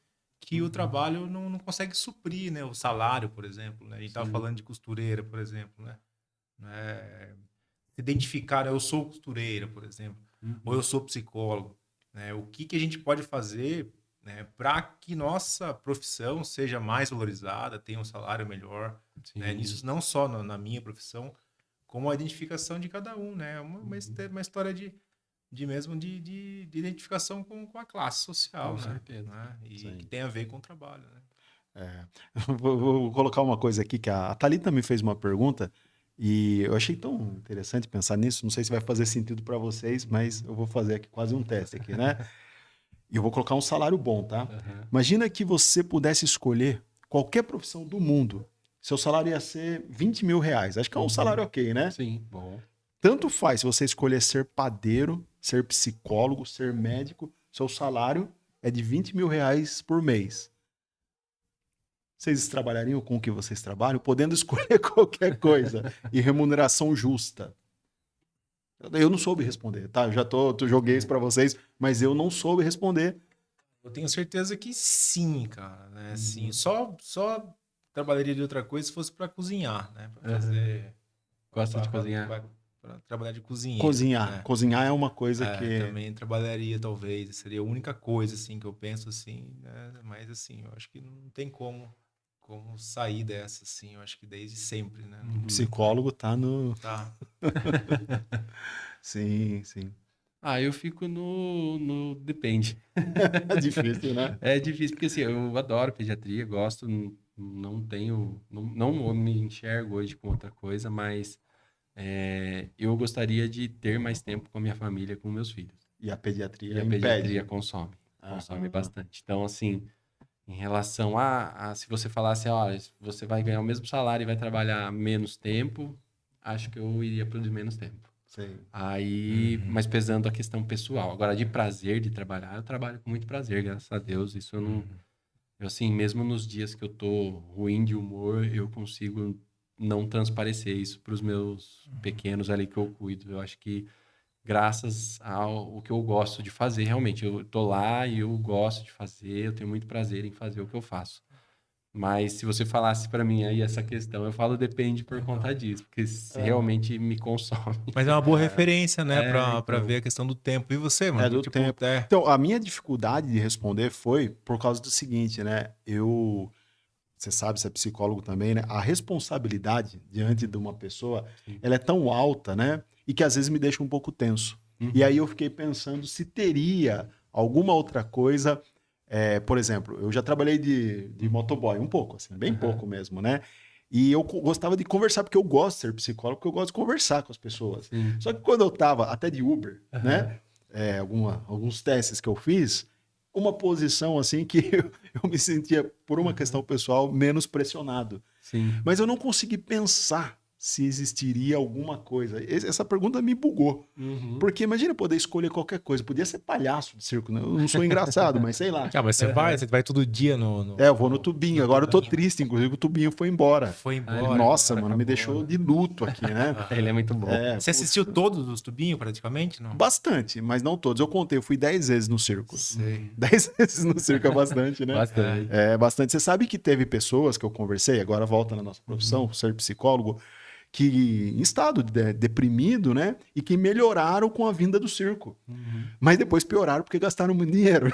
o trabalho não consegue suprir, né? O salário, por exemplo, né? A gente estava Sim. falando de costureira, por exemplo, né? Se identificar, né? Eu sou costureira, por exemplo, ou eu sou psicólogo, né? O que a gente pode fazer, né, para que nossa profissão seja mais valorizada, tenha um salário melhor, né? Sim. Nisso não só na minha profissão, como a identificação de cada um, né? Uma história de identificação com a classe social, Com né? certeza. Né? E Sim. que tem a ver com o trabalho, né? Vou colocar uma coisa aqui, que a Thalita me fez uma pergunta e eu achei tão interessante pensar nisso. Não sei se vai fazer sentido para vocês, mas eu vou fazer aqui quase um teste aqui, né? E eu vou colocar um salário bom, tá? Uhum. Imagina que você pudesse escolher qualquer profissão do mundo. Seu salário ia ser 20 mil reais. Acho que é um salário ok, né? Sim, bom. tanto faz se você escolher ser padeiro, ser psicólogo, ser médico, seu salário é de 20 mil reais por mês. Vocês trabalhariam com o que vocês trabalham, podendo escolher qualquer coisa e remuneração justa? Eu não soube responder, tá? Eu já joguei isso para vocês, mas eu não soube responder. Eu tenho certeza que sim, cara, né? Sim, só trabalharia de outra coisa se fosse para cozinhar, né? Para fazer... Gosta de cozinhar? Para trabalhar de cozinheiro. Cozinhar. Né? Cozinhar é uma coisa que... Também trabalharia, talvez. Seria a única coisa, assim, que eu penso, assim, né? Mas, assim, eu acho que não tem como sair dessa, assim. Eu acho que desde sempre, né? O psicólogo tá no... Tá. Sim, sim. Eu fico no depende. É difícil, né? É difícil, porque assim, eu adoro pediatria, gosto, não me enxergo hoje com outra coisa, mas eu gostaria de ter mais tempo com a minha família, com meus filhos. E a pediatria E a impede. pediatria consome bastante. Então, assim, em relação a se você falasse, olha, você vai ganhar o mesmo salário e vai trabalhar menos tempo, acho que eu iria para o de menos tempo. Sim. Aí, mas pesando a questão pessoal. Agora, de prazer de trabalhar, eu trabalho com muito prazer, graças a Deus. Isso eu não... Eu, assim, mesmo nos dias que eu tô ruim de humor, eu consigo não transparecer isso para os meus pequenos ali que eu cuido. Eu acho que graças ao que eu gosto de fazer, realmente. Eu tô lá e eu gosto de fazer, eu tenho muito prazer em fazer o que eu faço. Mas se você falasse para mim aí essa questão, eu falo depende por conta disso, porque realmente me consome. Mas é uma boa referência, né? Pra então. ver a questão do tempo. E você, mano? Do tempo. Então, a minha dificuldade de responder foi por causa do seguinte, né? Você sabe, você é psicólogo também, né? A responsabilidade diante de uma pessoa, ela é tão alta, né? E que às vezes me deixa um pouco tenso. E aí eu fiquei pensando se teria alguma outra coisa... por exemplo, eu já trabalhei de motoboy um pouco, assim, bem pouco mesmo, né? E eu gostava de conversar, porque eu gosto de ser psicólogo, porque eu gosto de conversar com as pessoas. Só que quando eu tava, até de Uber, né? Alguns testes que eu fiz, uma posição assim que eu me sentia, por uma questão pessoal, menos pressionado. Sim. Mas eu não consegui pensar se existiria alguma coisa. Essa pergunta me bugou. Porque imagina poder escolher qualquer coisa. Podia ser palhaço de circo, né? Eu não sou engraçado, mas sei lá. Mas você vai todo dia no... Eu vou no tubinho. Agora eu tô triste, inclusive o tubinho foi embora. Foi embora. Nossa, mano, acabou, me deixou de luto aqui, né? Ele é muito bom. Você assistiu todos os tubinhos, praticamente? Não? Bastante, mas não todos. Eu contei, eu fui 10 vezes no circo. Sei. 10 vezes no circo é bastante, né? Bastante. Bastante. Você sabe que teve pessoas que eu conversei, agora volta na nossa profissão, ser psicólogo, que em estado deprimido, né? E que melhoraram com a vinda do circo. Mas depois pioraram porque gastaram muito dinheiro.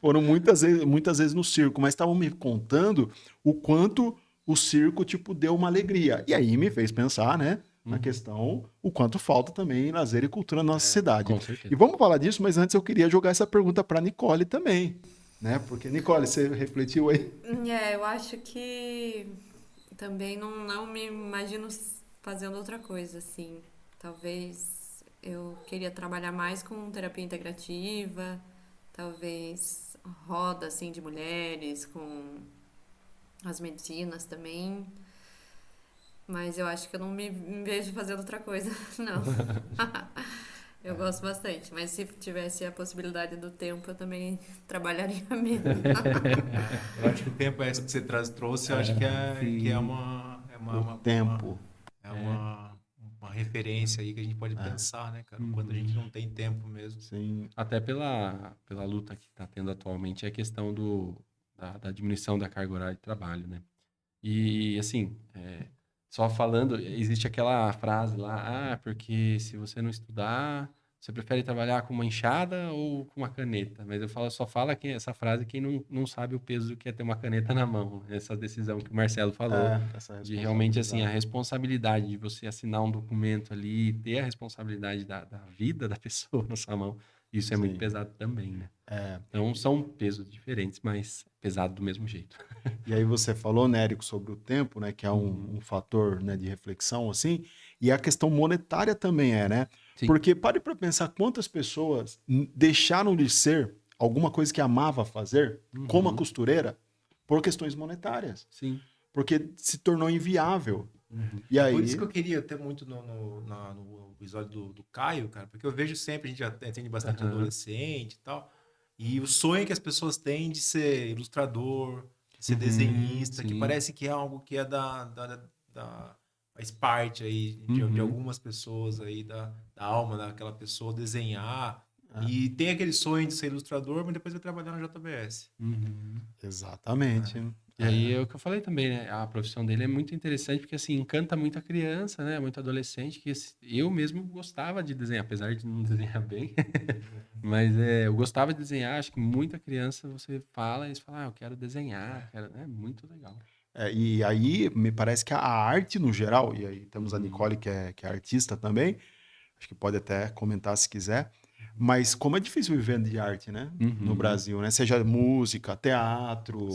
Foram muitas vezes no circo, mas estavam me contando o quanto o circo, tipo, deu uma alegria. E aí me fez pensar, né? Na questão, o quanto falta também lazer e cultura na nossa cidade. Com certeza. E vamos falar disso, mas antes eu queria jogar essa pergunta para Nicole também, né? Porque, Nicole, você refletiu aí? Eu acho que também não me imagino fazendo outra coisa, assim. Talvez eu queria trabalhar mais com terapia integrativa, talvez roda, assim, de mulheres, com as medicinas também. Mas eu acho que eu não me vejo fazendo outra coisa, não. Eu gosto bastante, mas se tivesse a possibilidade do tempo, eu também trabalharia mesmo. Eu acho que o tempo é isso que você trouxe, eu acho que é uma tempo. Uma referência aí que a gente pode pensar, né, cara? Quando a gente não tem tempo mesmo. Sim. Até pela luta que está tendo atualmente, é a questão da diminuição da carga horária de trabalho, né? E, assim, só falando, existe aquela frase lá, porque se você não estudar, você prefere trabalhar com uma enxada ou com uma caneta? Mas só fala essa frase quem não sabe o peso que é ter uma caneta na mão. Essa decisão que o Marcelo falou, de realmente, assim, a responsabilidade de você assinar um documento ali, ter a responsabilidade da vida da pessoa na sua mão, isso é muito pesado também, né? Então, são pesos diferentes, mas pesado do mesmo jeito. E aí você falou, né, Érico, sobre o tempo, né, que é um fator, né, de reflexão, assim, e a questão monetária também né? Sim. Porque pare para pensar quantas pessoas deixaram de ser alguma coisa que amava fazer, como a costureira, por questões monetárias. Sim. Porque se tornou inviável. E aí... Por isso que eu queria ter muito no episódio do Caio, cara, porque eu vejo sempre, a gente já atende bastante adolescente e tal, e o sonho que as pessoas têm de ser ilustrador, de ser desenhista, que parece que é algo que é faz parte aí de algumas pessoas aí, da alma daquela pessoa, desenhar. E tem aquele sonho de ser ilustrador, mas depois vai trabalhar na JBS. Exatamente. E aí é o que eu falei também, né? A profissão dele é muito interessante porque, assim, encanta muita criança, né? Muito adolescente, que eu mesmo gostava de desenhar, apesar de não desenhar bem. Mas eu gostava de desenhar, acho que muita criança você fala e eles falam, eu quero desenhar, é muito legal. E aí, me parece que a arte no geral, e aí temos a Nicole, que é artista também, acho que pode até comentar se quiser, mas como é difícil viver de arte, né? No Brasil, né? Seja música, teatro,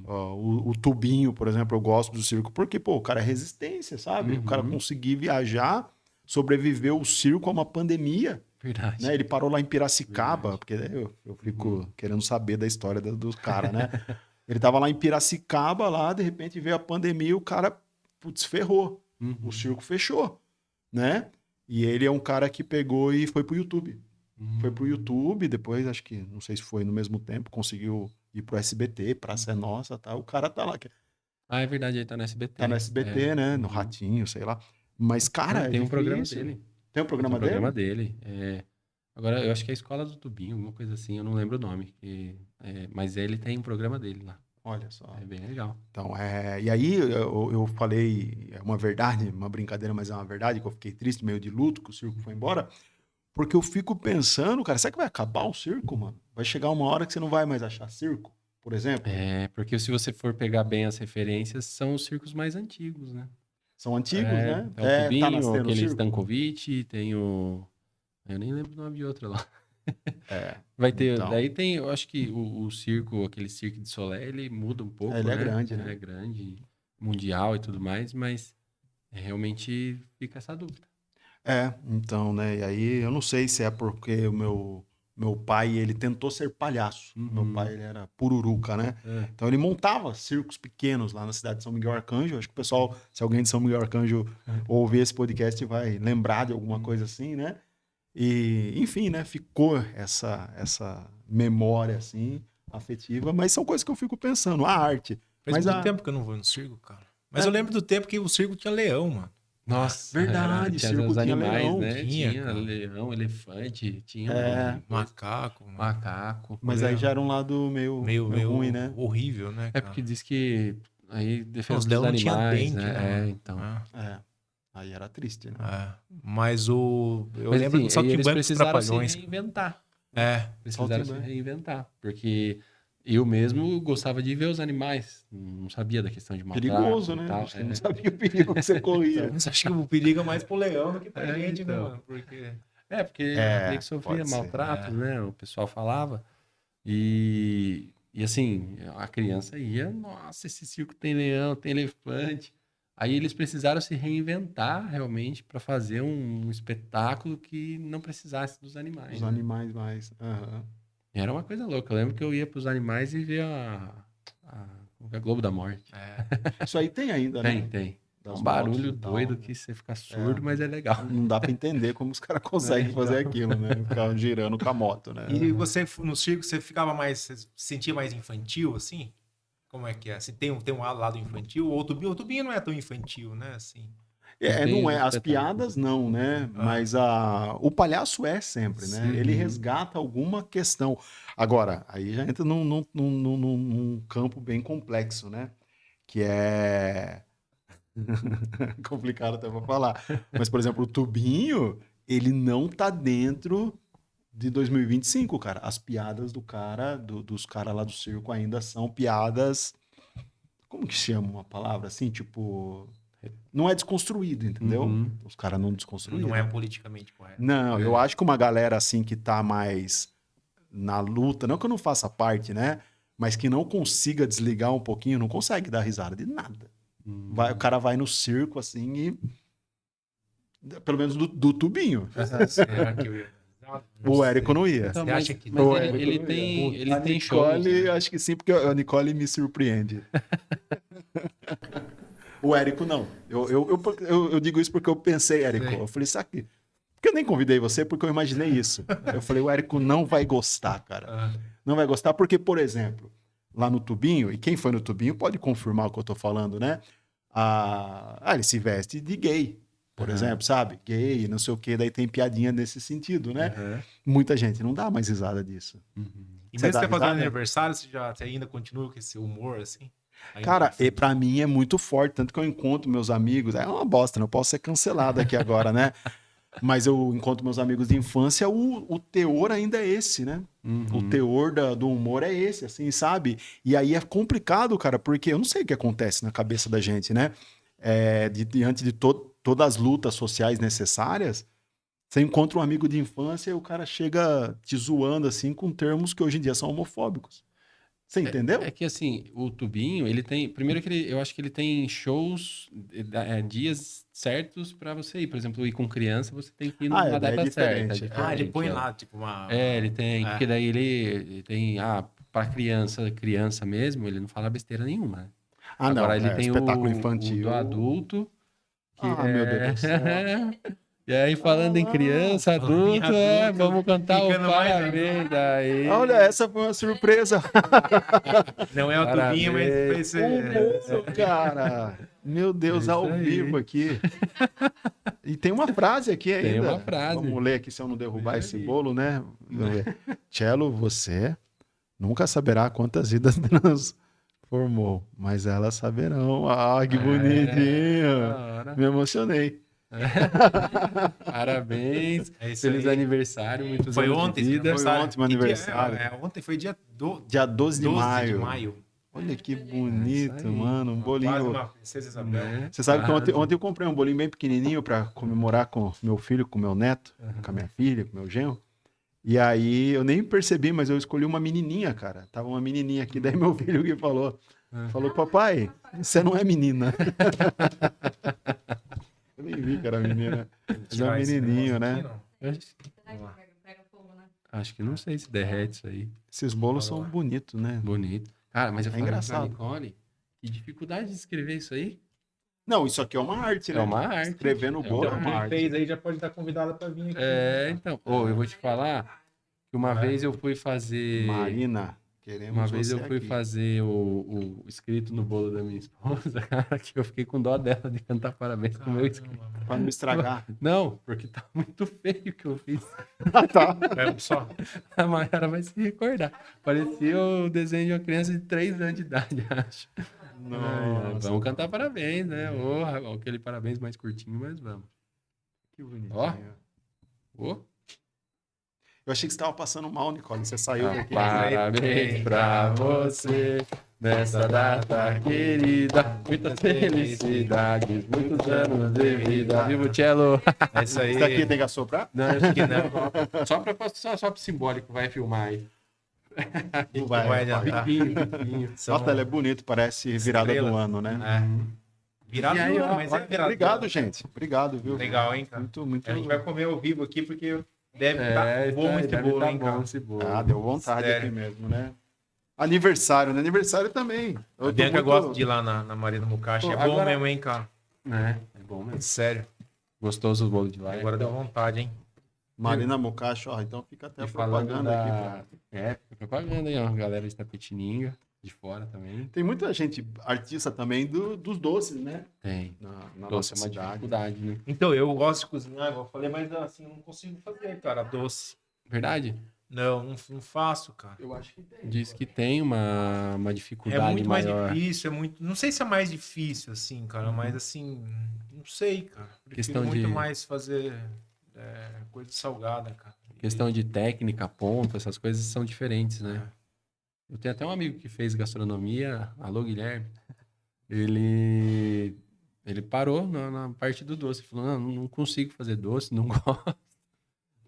o Tubinho, por exemplo, eu gosto do circo, porque, pô, o cara é resistência, sabe? O cara conseguir viajar, sobreviver o circo a uma pandemia. Verdade. Né? Ele parou lá em Piracicaba, porque eu fico querendo saber da história dos caras, né? Ele tava lá em Piracicaba, lá, de repente veio a pandemia e o cara, putz, ferrou. O circo fechou, né? E ele é um cara que pegou e foi pro YouTube. Foi pro YouTube, depois, acho que, não sei se foi no mesmo tempo, conseguiu ir pro SBT, Praça é Nossa, tá? O cara tá lá. É verdade, ele tá no SBT. Tá no SBT, né? No Ratinho, sei lá. Mas, cara, tem é um programa difícil. dele. Tem um programa dele? Tem um programa dele. Agora, eu acho que é a Escola do Tubinho, alguma coisa assim, eu não lembro o nome. Mas ele tem um programa dele lá. Olha só. É bem legal. Então, e aí eu falei, é uma verdade, uma brincadeira, mas é uma verdade, que eu fiquei triste, meio de luto, que o circo foi embora, porque eu fico pensando, cara, será que vai acabar o circo, mano? Vai chegar uma hora que você não vai mais achar circo, por exemplo? Porque se você for pegar bem as referências, são os circos mais antigos, né? São antigos, né? É o Tubinho, tá nascendo aquele circo? Stankovic, tem o... Eu nem lembro o nome de outro lá. Vai ter, daí tem, eu acho que o circo, aquele Cirque du Soleil, ele muda um pouco, ele né? é grande, né? Ele é grande, mundial e tudo mais, mas realmente fica essa dúvida. Então, né? E aí eu não sei se é porque o meu pai, ele tentou ser palhaço. Meu pai, ele era pururuca, né? Então ele montava circos pequenos lá na cidade de São Miguel Arcanjo. Acho que o pessoal, se alguém de São Miguel Arcanjo ouvir esse podcast, vai lembrar de alguma coisa assim, né? E, enfim, né? Ficou essa memória, assim, afetiva. Mas são coisas que eu fico pensando. A arte. Faz muito tempo que eu não vou no circo, cara. Mas eu lembro do tempo que o circo tinha leão, mano. Nossa, verdade, tinha circo os tinha animais, leão. né? Tinha leão, elefante, tinha macaco. Mano. macaco. Mas aí já era um lado meio ruim, né? Horrível, né, cara? Porque diz que aí defesa Os dos leões não tinha animais, dente, né? né? Então. Aí era triste, né? Mas eu Mas, lembro assim, do Saltimbanco eles precisaram se Trapalhões. reinventar. Precisaram se Saltimbanco. reinventar. Porque eu mesmo gostava de ver os animais. Não sabia da questão de maltrato. Perigoso, né? Tal. Acho que não sabia o perigo que você corria. Mas acho que o perigo é mais pro leão do que pra gente, né, então. mano? Porque... porque meio que sofria pode ser. maltratos, né? O pessoal falava. E assim, a criança ia, nossa, esse circo tem leão, tem elefante. Aí eles precisaram se reinventar realmente para fazer um espetáculo que não precisasse dos animais. Os né? animais mais. E era uma coisa louca. Eu lembro que eu ia para os animais e via a Globo da Morte. Isso aí tem ainda, né? Tem. É Das um barulho mortes e tal, doido né? que você fica surdo, mas é legal. Não dá pra entender como os caras conseguem fazer aquilo, né? Ficar girando com a moto, né? E você, no circo, você ficava mais... Você se sentia mais infantil, assim? Como é que é? Se tem um lado infantil, ou o Tubinho não é tão infantil, né? Assim. Não é. As piadas não, né? Mas o palhaço é sempre, né? Ele resgata alguma questão. Agora, aí já entra num campo bem complexo, né? Que é... complicado até pra falar. Mas, por exemplo, o Tubinho, ele não tá dentro de 2025, cara. As piadas dos caras lá do circo ainda são piadas... Como que chama uma palavra assim? Tipo... Não é desconstruído, entendeu? Os caras não desconstruíram. Não é politicamente correto. Não, eu acho que uma galera assim que tá mais na luta, não que eu não faça parte, né? Mas que não consiga desligar um pouquinho, não consegue dar risada de nada. O cara vai no circo assim e... Pelo menos do Tubinho. Será que eu ia... O Érico não ia. Então, Você acha que mas não? ele A tem shows. Nicole, né? acho que sim, porque a Nicole me surpreende. O Érico não. Eu digo isso porque eu pensei, Érico. Sei. Eu falei, sabe? Porque eu nem convidei você porque eu imaginei isso. Eu falei, o Érico não vai gostar, cara. Não vai gostar porque, por exemplo, lá no Tubinho, e quem foi no Tubinho pode confirmar o que eu tô falando, né? Ele se veste de gay, por exemplo, sabe? Gay, não sei o quê, daí tem piadinha nesse sentido, né? Muita gente não dá mais risada disso. E Você mesmo dá que você fazendo risada? aniversário, você ainda continua com esse humor, assim? Ainda Cara, assim? e pra mim é muito forte, tanto que eu encontro meus amigos, é uma bosta, não posso ser cancelado aqui agora, né? Mas eu encontro meus amigos de infância, o teor ainda é esse, né? O teor do humor é esse, assim, sabe? E aí é complicado, cara, porque eu não sei o que acontece na cabeça da gente, né? Diante de todas as lutas sociais necessárias, você encontra um amigo de infância e o cara chega te zoando, assim, com termos que hoje em dia são homofóbicos. Você entendeu? É que assim, o Tubinho, ele tem. Primeiro que eu acho que ele tem shows, dias certos pra você ir. Por exemplo, ir com criança, você tem que ir numa daí é data certa. diferente. Ele põe é. lá, tipo, uma... Ele tem. É. Porque daí ele tem. Pra criança mesmo, ele não fala besteira nenhuma. Né? Não, Agora ele tem espetáculo o infantil. do adulto, que Meu Deus do céu. E aí, falando em criança, falando em adulto, adulto, vamos cantar o ficando mais parabéns aí. Olha, essa foi uma surpresa. Não é o Tubinho, mas foi esse... Isso, cara. Meu Deus, É ao isso aí. vivo aqui. E tem uma frase aqui ainda. Tem uma frase. Vamos ler aqui se eu não derrubar esse bolo, né? Vamos ver. Cello, você nunca saberá quantas vidas transformou, mas elas saberão. Que bonitinho. Da hora. Me emocionei. Parabéns. É isso Feliz aí. aniversário, muitos Foi anos ontem, de vida. Foi ontem meu Que dia aniversário. ontem foi dia Dia 12 de 12 maio. de maio. Olha que bonito, isso aí. mano. Um Quase bolinho. uma princesa Isabel. Né? Você sabe que Quase. ontem eu comprei um bolinho bem pequenininho para comemorar com meu filho, com meu neto, com a minha filha, com meu genro. E aí eu nem percebi, mas eu escolhi uma menininha, cara. Tava uma menininha aqui, daí meu filho que falou, papai, você não é menina. Eu nem vi que era menina. Mas é um Tirar esse menininho, negócio né? aqui, Pega fogo, né? Acho que não sei se derrete isso aí. Esses bolos são bonitos, né? Bonito. Cara, mas eu falei engraçado. pra Nicole, que dificuldade de escrever isso aí. Não, isso aqui é uma arte, né? É uma arte. Escrever no bolo é Então, uma quem arte. fez aí já pode estar convidada para vir aqui. Então. Eu vou te falar que uma vez eu fui fazer... Marina, queremos Uma vez você eu fui aqui. fazer o escrito no bolo da minha esposa, cara, que eu fiquei com dó dela de cantar parabéns com o meu escrito. Pra não estragar. Não, porque tá muito feio o que eu fiz. Tá. É só. A Mayara vai se recordar. Parecia o desenho de uma criança de 3 anos de idade, acho. Nossa. Vamos cantar parabéns, né? Aquele parabéns mais curtinho, mas vamos. Que bonitinho. Ó. Eu achei que você estava passando mal, Nicole. Você saiu daqui. Parabéns pra você nessa data querida. Muitas felicidades, muitos anos de vida. Viva o cello! É isso aí. Isso daqui tem que assoprar? Não, acho que não. Só pro simbólico, vai filmar aí. Não Vai vai. adiantar. Biquinho. Nossa, ela é bonito, parece virada Estrelas. do ano, né? Virado E aí, do ó, ano, mas é virado. Obrigado, gente. Obrigado, viu? Legal, hein, cara? Muito, muito. A gente vai comer ao vivo aqui, porque deve estar bom esse deve bolo, tá hein, bom cara? esse bolo. Deu vontade Sério. aqui mesmo, né? Aniversário, né? Aniversário também. A Bianca gosta de ir lá na Marina Mukashi. Pô, É bom agora- mesmo, hein, cara? É bom mesmo. Sério. Gostoso o bolo de lá. Agora deu vontade, hein? Marina Mukashi, ó. Então fica até E a falando propaganda aqui. fica propaganda aí, ó. Galera de Tapetininga, de fora também. Tem muita gente, artista também, dos doces, né? Tem. Na Doce nossa é uma cidade. dificuldade, né? Então, eu gosto de cozinhar, igual eu falei, mas assim, eu não consigo fazer, cara, doce. Verdade? Não faço, cara. Eu acho que tem. Diz que tem uma É dificuldade muito mais maior. difícil, é muito. Não sei se é mais difícil, assim, cara, mas assim, não sei, cara. Prefiro Questão muito de- mais fazer coisa salgada, cara. Questão de técnica, ponto, essas coisas são diferentes, né? Eu tenho até um amigo que fez gastronomia, alô Guilherme. Ele parou na parte do doce. Ele falou, não consigo fazer doce, não gosto.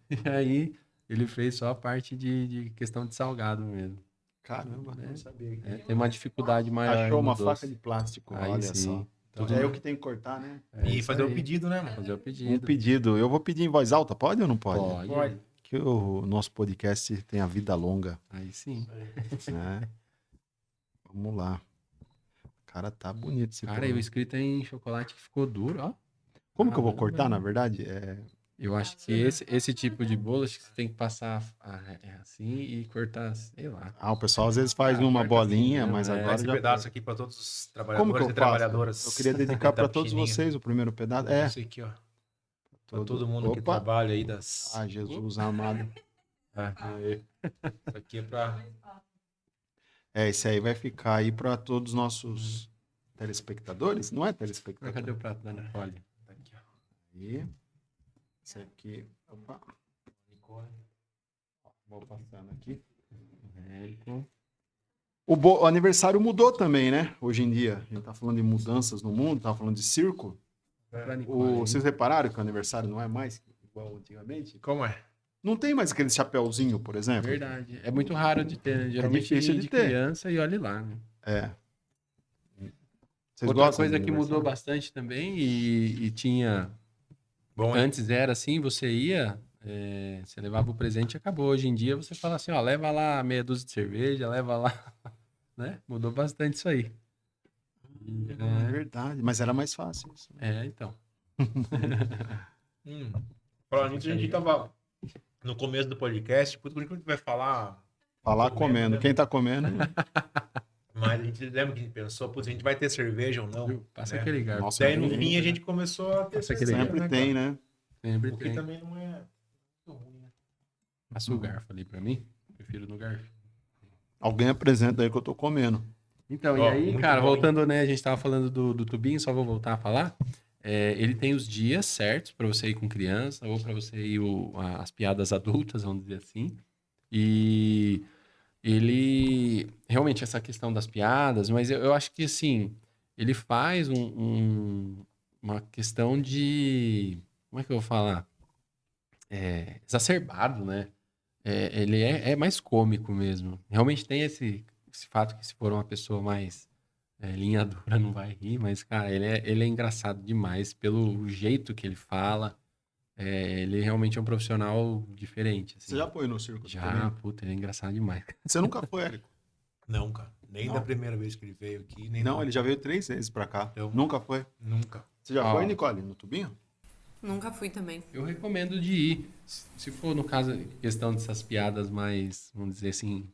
E aí ele fez só a parte de questão de salgado mesmo. Caramba, não sabia. Tem uma dificuldade maior. Achou no uma doce. faca de plástico, Aí olha sim. só. Então, é eu que tenho que cortar, né? E isso fazer o aí. pedido, né, mano? Fazer o Um pedido. pedido. Eu vou pedir em voz alta, pode ou não pode? Pode. Que o nosso podcast tem a vida longa, Aí sim. né? Vamos lá. Cara, tá bonito esse Cara, bolo. e o escrito é em chocolate que ficou duro, ó. Como que eu vou Caramba. cortar, na verdade? Eu acho que esse tipo de bolo, acho que você tem que passar assim e cortar, sei lá. O pessoal às vezes faz uma corta assim bolinha, mesmo, mas é. agora Esse já pedaço foi. aqui para todos os Como que trabalhadores eu e faço? trabalhadoras. Eu queria dedicar da para todos piscininha. vocês o primeiro pedaço. Esse aqui, ó. Para todo mundo que Opa! trabalha aí das... Ah, Jesus amado. Isso aqui é para... Esse aí vai ficar aí para todos os nossos telespectadores? Não é Cadê telespectador? o prato da Nicole? Tá aqui, ó. Aí. Esse aqui. Opa. Vou passando aqui. O aniversário mudou também, né? Hoje em dia. A gente tá falando de mudanças no mundo, tá falando de circo. Pra Nicole, Vocês repararam que o aniversário não é mais igual antigamente? Como é? Não tem mais aquele chapéuzinho, por exemplo. Verdade. É muito raro de ter, né? Geralmente difícil de de ter. criança e olhe lá, né? É. Vocês Outra gostam coisa de que mudou aniversário? bastante também e tinha... Bom, hein? Antes era assim, você ia, você levava o presente e acabou. Hoje em dia você fala assim, ó, leva lá meia dúzia de cerveja, leva lá, né? Mudou bastante isso aí. É verdade, mas era mais fácil isso. Então. Falando nisso, a gente tava no começo do podcast, por enquanto a gente vai falar... Falar Comendo, comendo. né? Quem tá comendo? Mas a gente lembra que a gente pensou, putz, a gente vai ter cerveja ou não? Passa né? aquele garfo. Nossa, Daí no tem, fim a gente começou a ter Passa aquele cerveja, sempre né, tem, cara? né? Sempre O que tem. também não é muito ruim, né? Passa o garfo ali pra mim. Prefiro no garfo. Alguém apresenta aí que eu tô comendo. Então, e Ó, aí, muito cara, bom, voltando, né? A gente tava falando do tubinho, só vou voltar a falar. Ele tem os dias certos pra você ir com criança ou pra você ir as piadas adultas, vamos dizer assim. E ele realmente essa questão das piadas, mas eu acho que assim, ele faz uma questão de, como é que eu vou falar? Exacerbado, né? Ele é mais cômico mesmo. Realmente tem esse fato que se for uma pessoa mais linha dura não vai rir, mas, cara, ele é engraçado demais pelo jeito que ele fala. Ele realmente é um profissional diferente, assim. Você já foi no circo Já, também? puta, ele é engraçado demais. Você nunca foi, Érico? Não, cara. Nem Não? da primeira vez que ele veio aqui, nem Não, da- ele já veio 3 vezes pra cá. Eu- Nunca foi? Nunca. Você já Ó. foi, Nicole, no tubinho? Nunca fui também. Eu recomendo de ir. Se for, no caso, questão dessas piadas mais, vamos dizer assim,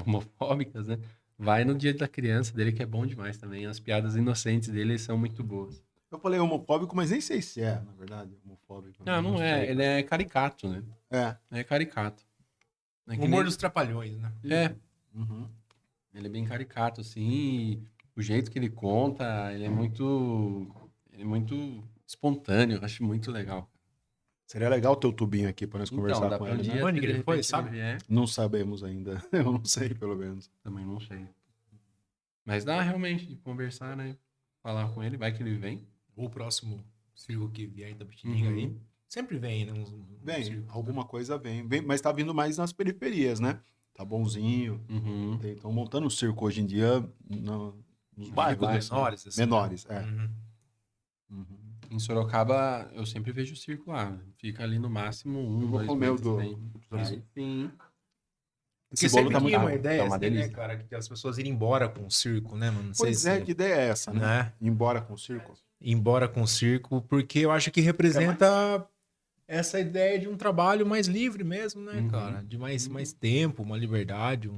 homofóbicas, né? Vai no dia da criança dele, que é bom demais também. As piadas inocentes dele são muito boas. Eu falei homofóbico, mas nem sei se é, na verdade, homofóbico. Não é. sei. Ele é caricato, né? É. É caricato. É O que humor nem- dos trapalhões, né? Uhum. Ele é bem caricato, assim. E o jeito que ele conta, ele é muito espontâneo. Eu acho muito legal. Seria legal ter o tubinho aqui pra nós conversar dá com pra um ele, né? dia, Onde se que de ele foi, repente sabe? vier, Não sabemos ainda. Eu não sei, pelo menos. também não sei. Mas dá realmente de conversar, né? Falar com ele, vai que ele vem. O próximo circo que vier da Pitiniga Uhum. aí. Sempre vem, né? Bem, circos, alguma coisa vem. Mas tá vindo mais nas periferias, né? Tá bonzinho. Uhum. Estão montando um circo hoje em dia nos bairros. Bairros assim. menores, assim, Menores, né? é. Uhum. Uhum. Em Sorocaba, eu sempre vejo o circo lá. Fica ali no máximo Eu vou 2 comer o meses do- tem. Aí sim. Porque Esse bolo sempre tá tinha muito uma bom. ideia, Tá uma assim, né, delícia. cara? Que as pessoas irem embora com o circo, né, mano? Não sei Pois é, se- que ideia é essa, né? né? Ir embora com o circo. Ir embora com o circo, porque eu acho que representa essa ideia de um trabalho mais livre mesmo, né, Uhum. cara? De mais tempo, uma liberdade,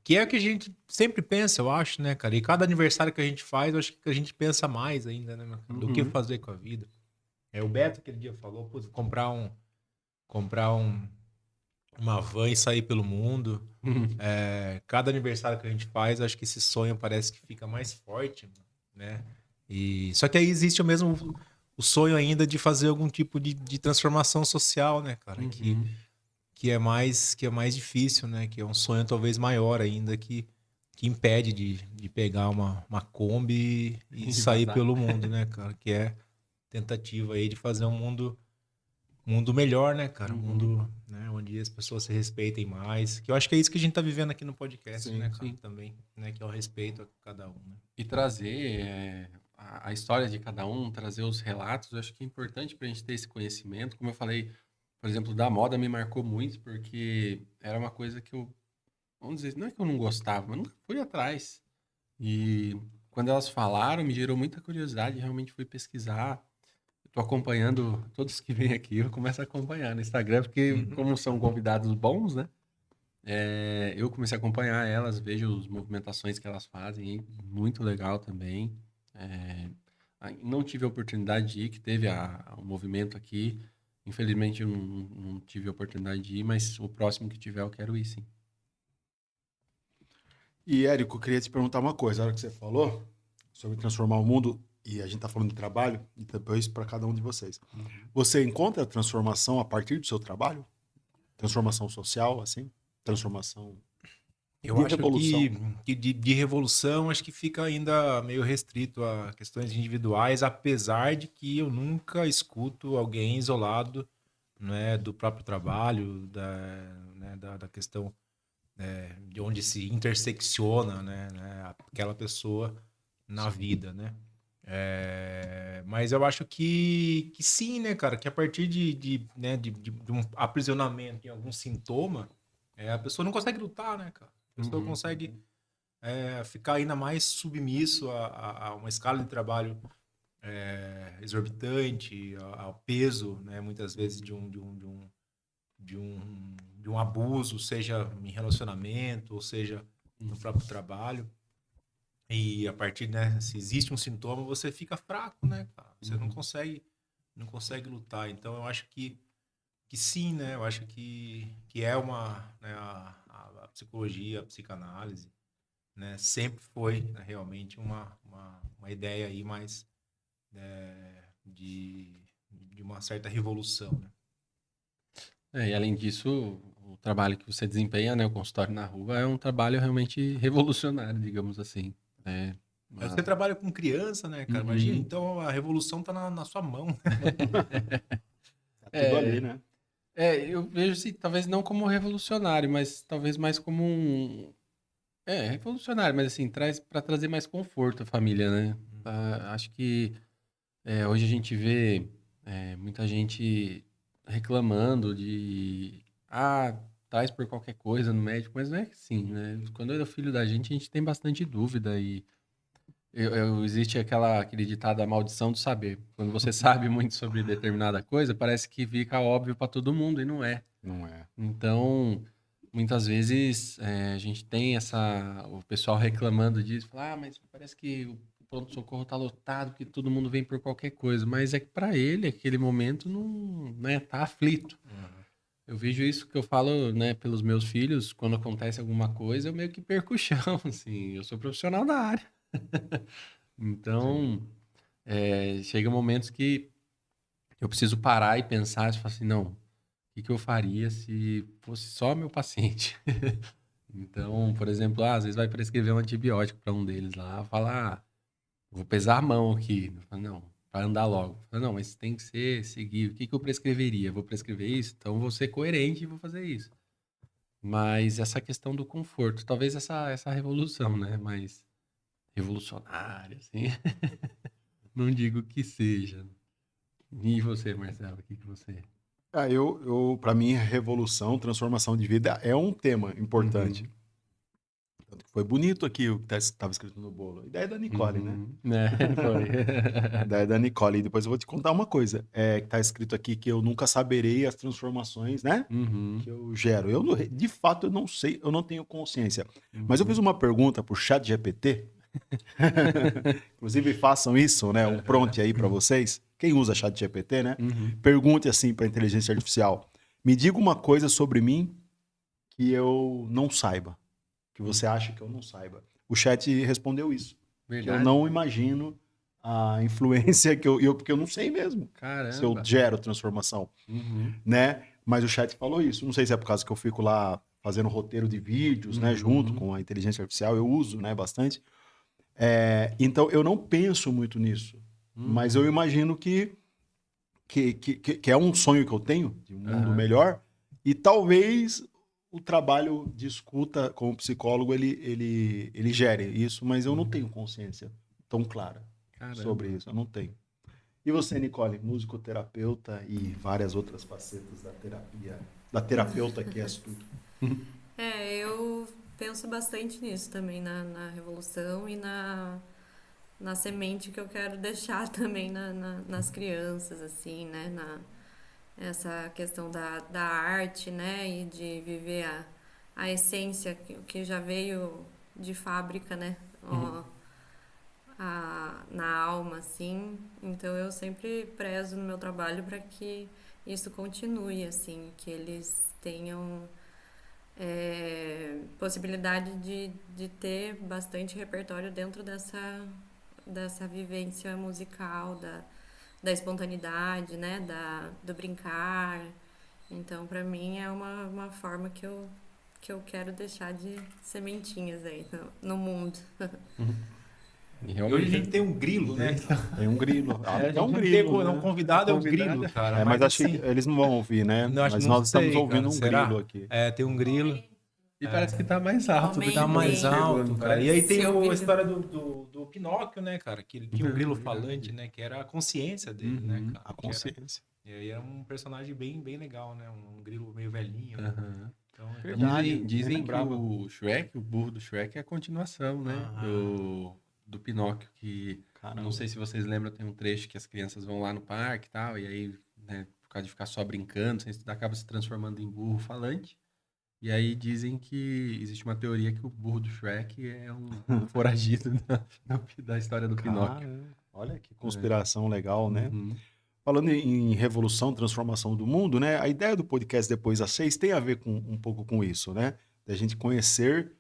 que é o que a gente sempre pensa, eu acho, né, cara? E cada aniversário que a gente faz, eu acho que a gente pensa mais ainda, né, meu cara? Do que Uhum. fazer com a vida. O Beto aquele dia falou, putz, comprar uma van e sair pelo mundo. Cada aniversário que a gente faz, eu acho que esse sonho parece que fica mais forte, né? Só que aí existe o mesmo o sonho ainda de fazer algum tipo de transformação social, né, cara? Uhum. Que é mais difícil, né? Que é um sonho talvez maior ainda que impede de pegar uma Kombi e E sair vazar. pelo mundo, né, cara? Que é tentativa aí de fazer um mundo melhor, né, cara? Um Uhum. mundo, né, onde as pessoas se respeitem mais. Que eu acho que é isso que a gente tá vivendo aqui no podcast, Sim, né, cara? sim. Também, né? Que é o respeito a cada um, né? E trazer a história de cada um, trazer os relatos, eu acho que é importante para a gente ter esse conhecimento. Como eu falei, por exemplo, da moda me marcou muito, porque era uma coisa que eu, vamos dizer, não é que eu não gostava, mas nunca fui atrás. E quando elas falaram, me gerou muita curiosidade, realmente fui pesquisar. Estou acompanhando todos que vêm aqui, eu começo a acompanhar no Instagram, porque como são convidados bons, né? Eu comecei a acompanhar elas, vejo as movimentações que elas fazem, muito legal também. É, não tive a oportunidade de ir, que teve o movimento aqui. Infelizmente, eu não tive a oportunidade de ir, mas o próximo que tiver eu quero ir, sim. E, Érico, eu queria te perguntar uma coisa. A hora que você falou sobre transformar o mundo, e a gente está falando de trabalho, e depois para cada um de vocês. Você encontra a transformação a partir do seu trabalho? Transformação social, assim? Transformação Eu de acho revolução? que de revolução, acho que fica ainda meio restrito a questões individuais, apesar de que eu nunca escuto alguém isolado, né, do próprio trabalho, da questão de onde se intersecciona, aquela pessoa na vida, né? Mas eu acho que sim, né, cara? Que a partir de um aprisionamento em algum sintoma, a pessoa não consegue lutar, né, cara? A pessoa consegue ficar ainda mais submisso a uma escala de trabalho exorbitante, ao peso, né, muitas vezes de um abuso, seja em relacionamento, ou seja no próprio trabalho. E a partir, né, se existe um sintoma, você fica fraco, né, cara? Você não consegue lutar. Então eu acho que sim, né? Eu acho que é né, a psicologia, a psicanálise, né, sempre foi, né, realmente uma ideia aí mais de uma certa revolução, né? E além disso, o trabalho que você desempenha, né, o consultório na rua, é um trabalho realmente revolucionário, digamos assim. É, Você uma- trabalha com criança, né, cara? Imagina, Uhum. então a revolução tá na sua mão. Tá tudo ali, É, né? eu vejo assim, talvez não como revolucionário, mas talvez mais como um. Revolucionário, mas assim, traz para trazer mais conforto à família, né? Acho que hoje a gente vê muita gente reclamando de traz por qualquer coisa no médico, mas não é assim, né? Quando é o filho da gente tem bastante dúvida e existe aquele ditado, a maldição do saber. Quando você sabe muito sobre determinada coisa, parece que fica óbvio para todo mundo e não é. Não é. Então, muitas vezes a gente tem o pessoal reclamando disso, fala, mas parece que o pronto-socorro tá lotado, que todo mundo vem por qualquer coisa, mas é que para ele, aquele momento, não, né, tá aflito. Eu vejo isso que eu falo, né, pelos meus filhos, quando acontece alguma coisa, eu meio que perco o chão, assim, eu sou profissional da área. Sim. Então, chega momentos que eu preciso parar e pensar, e falar assim, não, que eu faria se fosse só meu paciente? Então, por exemplo, às vezes vai prescrever um antibiótico para um deles lá, fala, vou pesar a mão aqui. Fala, não, para andar logo. Fala, não, mas tem que seguir. O que eu prescreveria? Vou prescrever isso? Então vou ser coerente e vou fazer isso. Mas essa questão do conforto, talvez essa revolução, né? Mais revolucionária, assim. Não digo que seja. E você, Marcelo, o que você... Para mim, revolução, transformação de vida é um tema importante. Uhum, Tanto que foi bonito aqui o que estava escrito no bolo. Ideia da Nicole, né? né? Foi. Ideia da Nicole. E depois eu vou te contar uma coisa. Que tá escrito aqui que eu nunca saberei as transformações, né? Uhum, Que eu gero. De fato, eu não sei, eu não tenho consciência. Mas eu fiz uhum. uma pergunta pro chat GPT. Inclusive, façam isso, né? Um prompt aí para vocês. Quem usa chat GPT, né? Uhum. Pergunte assim para inteligência artificial. Me diga uma coisa sobre mim que eu não saiba. Que você acha que eu não saiba. O chat respondeu isso. Que eu Verdade? não imagino a influência porque eu não sei mesmo se eu Caramba. gero transformação, Uhum. né? Mas o chat falou isso. Não sei se é por causa que eu fico lá fazendo roteiro de vídeos, né? Junto Uhum. com a inteligência artificial, eu uso, né? Bastante. Então eu não penso muito nisso, mas eu Uhum. imagino que é um sonho que eu tenho de um mundo Aham. melhor e talvez o trabalho de escuta como psicólogo ele gere isso, mas eu não Uhum. tenho consciência tão clara sobre Caramba. isso, eu não tenho. E você, Nicole, musicoterapeuta e várias outras facetas da terapia, da terapeuta que és tu. Eu penso bastante nisso também, na revolução e na semente que eu quero deixar também nas crianças, assim, né? Essa questão da arte, né? E de viver a essência que já veio de fábrica, né? Ó, na alma, assim. Então eu sempre prezo no meu trabalho para que isso continue, assim, que eles tenham possibilidade de ter bastante repertório dentro dessa vivência musical, da espontaneidade, né? Do brincar. Então, para mim, é uma forma que eu quero deixar de sementinhas aí no mundo. E E hoje a gente realmente, tem um grilo, né? Tem um grilo. A Até um gente não tem grilo, um né? convidado, é o Convidado. grilo, cara. Mas Mas acho que assim, eles não vão ouvir, né? Mas não nós estamos sei, cara. ouvindo um grilo Será? aqui. É, tem um grilo. e parece que tá mais alto do que Tá quando a mais gente chegou, alto, não cara. E aí parece? tem Se a ouvindo. história do Pinóquio, né, cara? Que ele tinha um grilo Verdade. falante, né? Que era a consciência dele, né, Uhum. cara? A Que era, consciência. e aí era um personagem bem legal, né? Um grilo meio velhinho, né? Aham. Então, Verdade. Dizem, Nem dizem que lembrava. o Shrek, o burro do Shrek, é a continuação, né? Do Pinóquio, que não Caramba. sei se vocês lembram, tem um trecho que as crianças vão lá no parque e tal, e aí, né, por causa de ficar só brincando, sem estudar, acaba se transformando em burro falante. E aí dizem que existe uma teoria que o burro do Shrek é um foragido da história do Pinóquio. Cara, olha que conspiração legal, né? Uhum. Falando em revolução, transformação do mundo, né? A ideia do podcast Depois das 6 tem a ver com um pouco com isso, né? Da gente conhecer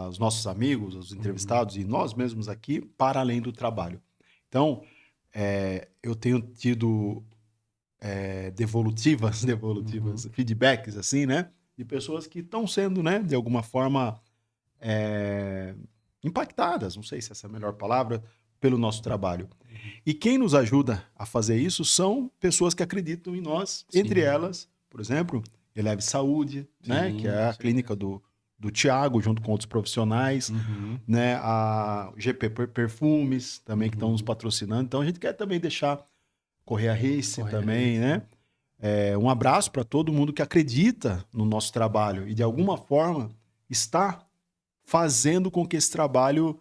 os nossos amigos, os Uhum. entrevistados e nós mesmos aqui para além do trabalho. Então, eu tenho tido Uhum. feedbacks assim, né? De pessoas que estão sendo, né? De alguma forma é, impactadas, não sei se essa é a melhor palavra, pelo nosso trabalho. Uhum. E quem nos ajuda a fazer isso são pessoas que acreditam em nós, entre Sim, elas, por exemplo, Eleve Saúde, né, que sim, é com a clínica certeza. do Tiago, junto com outros profissionais, Uhum. né, a GP Perfumes, também que estão nos Uhum. patrocinando. Então a gente quer também deixar correr a Race Correia também, Race. né? Um abraço para todo mundo que acredita no nosso trabalho e de alguma forma está fazendo com que esse trabalho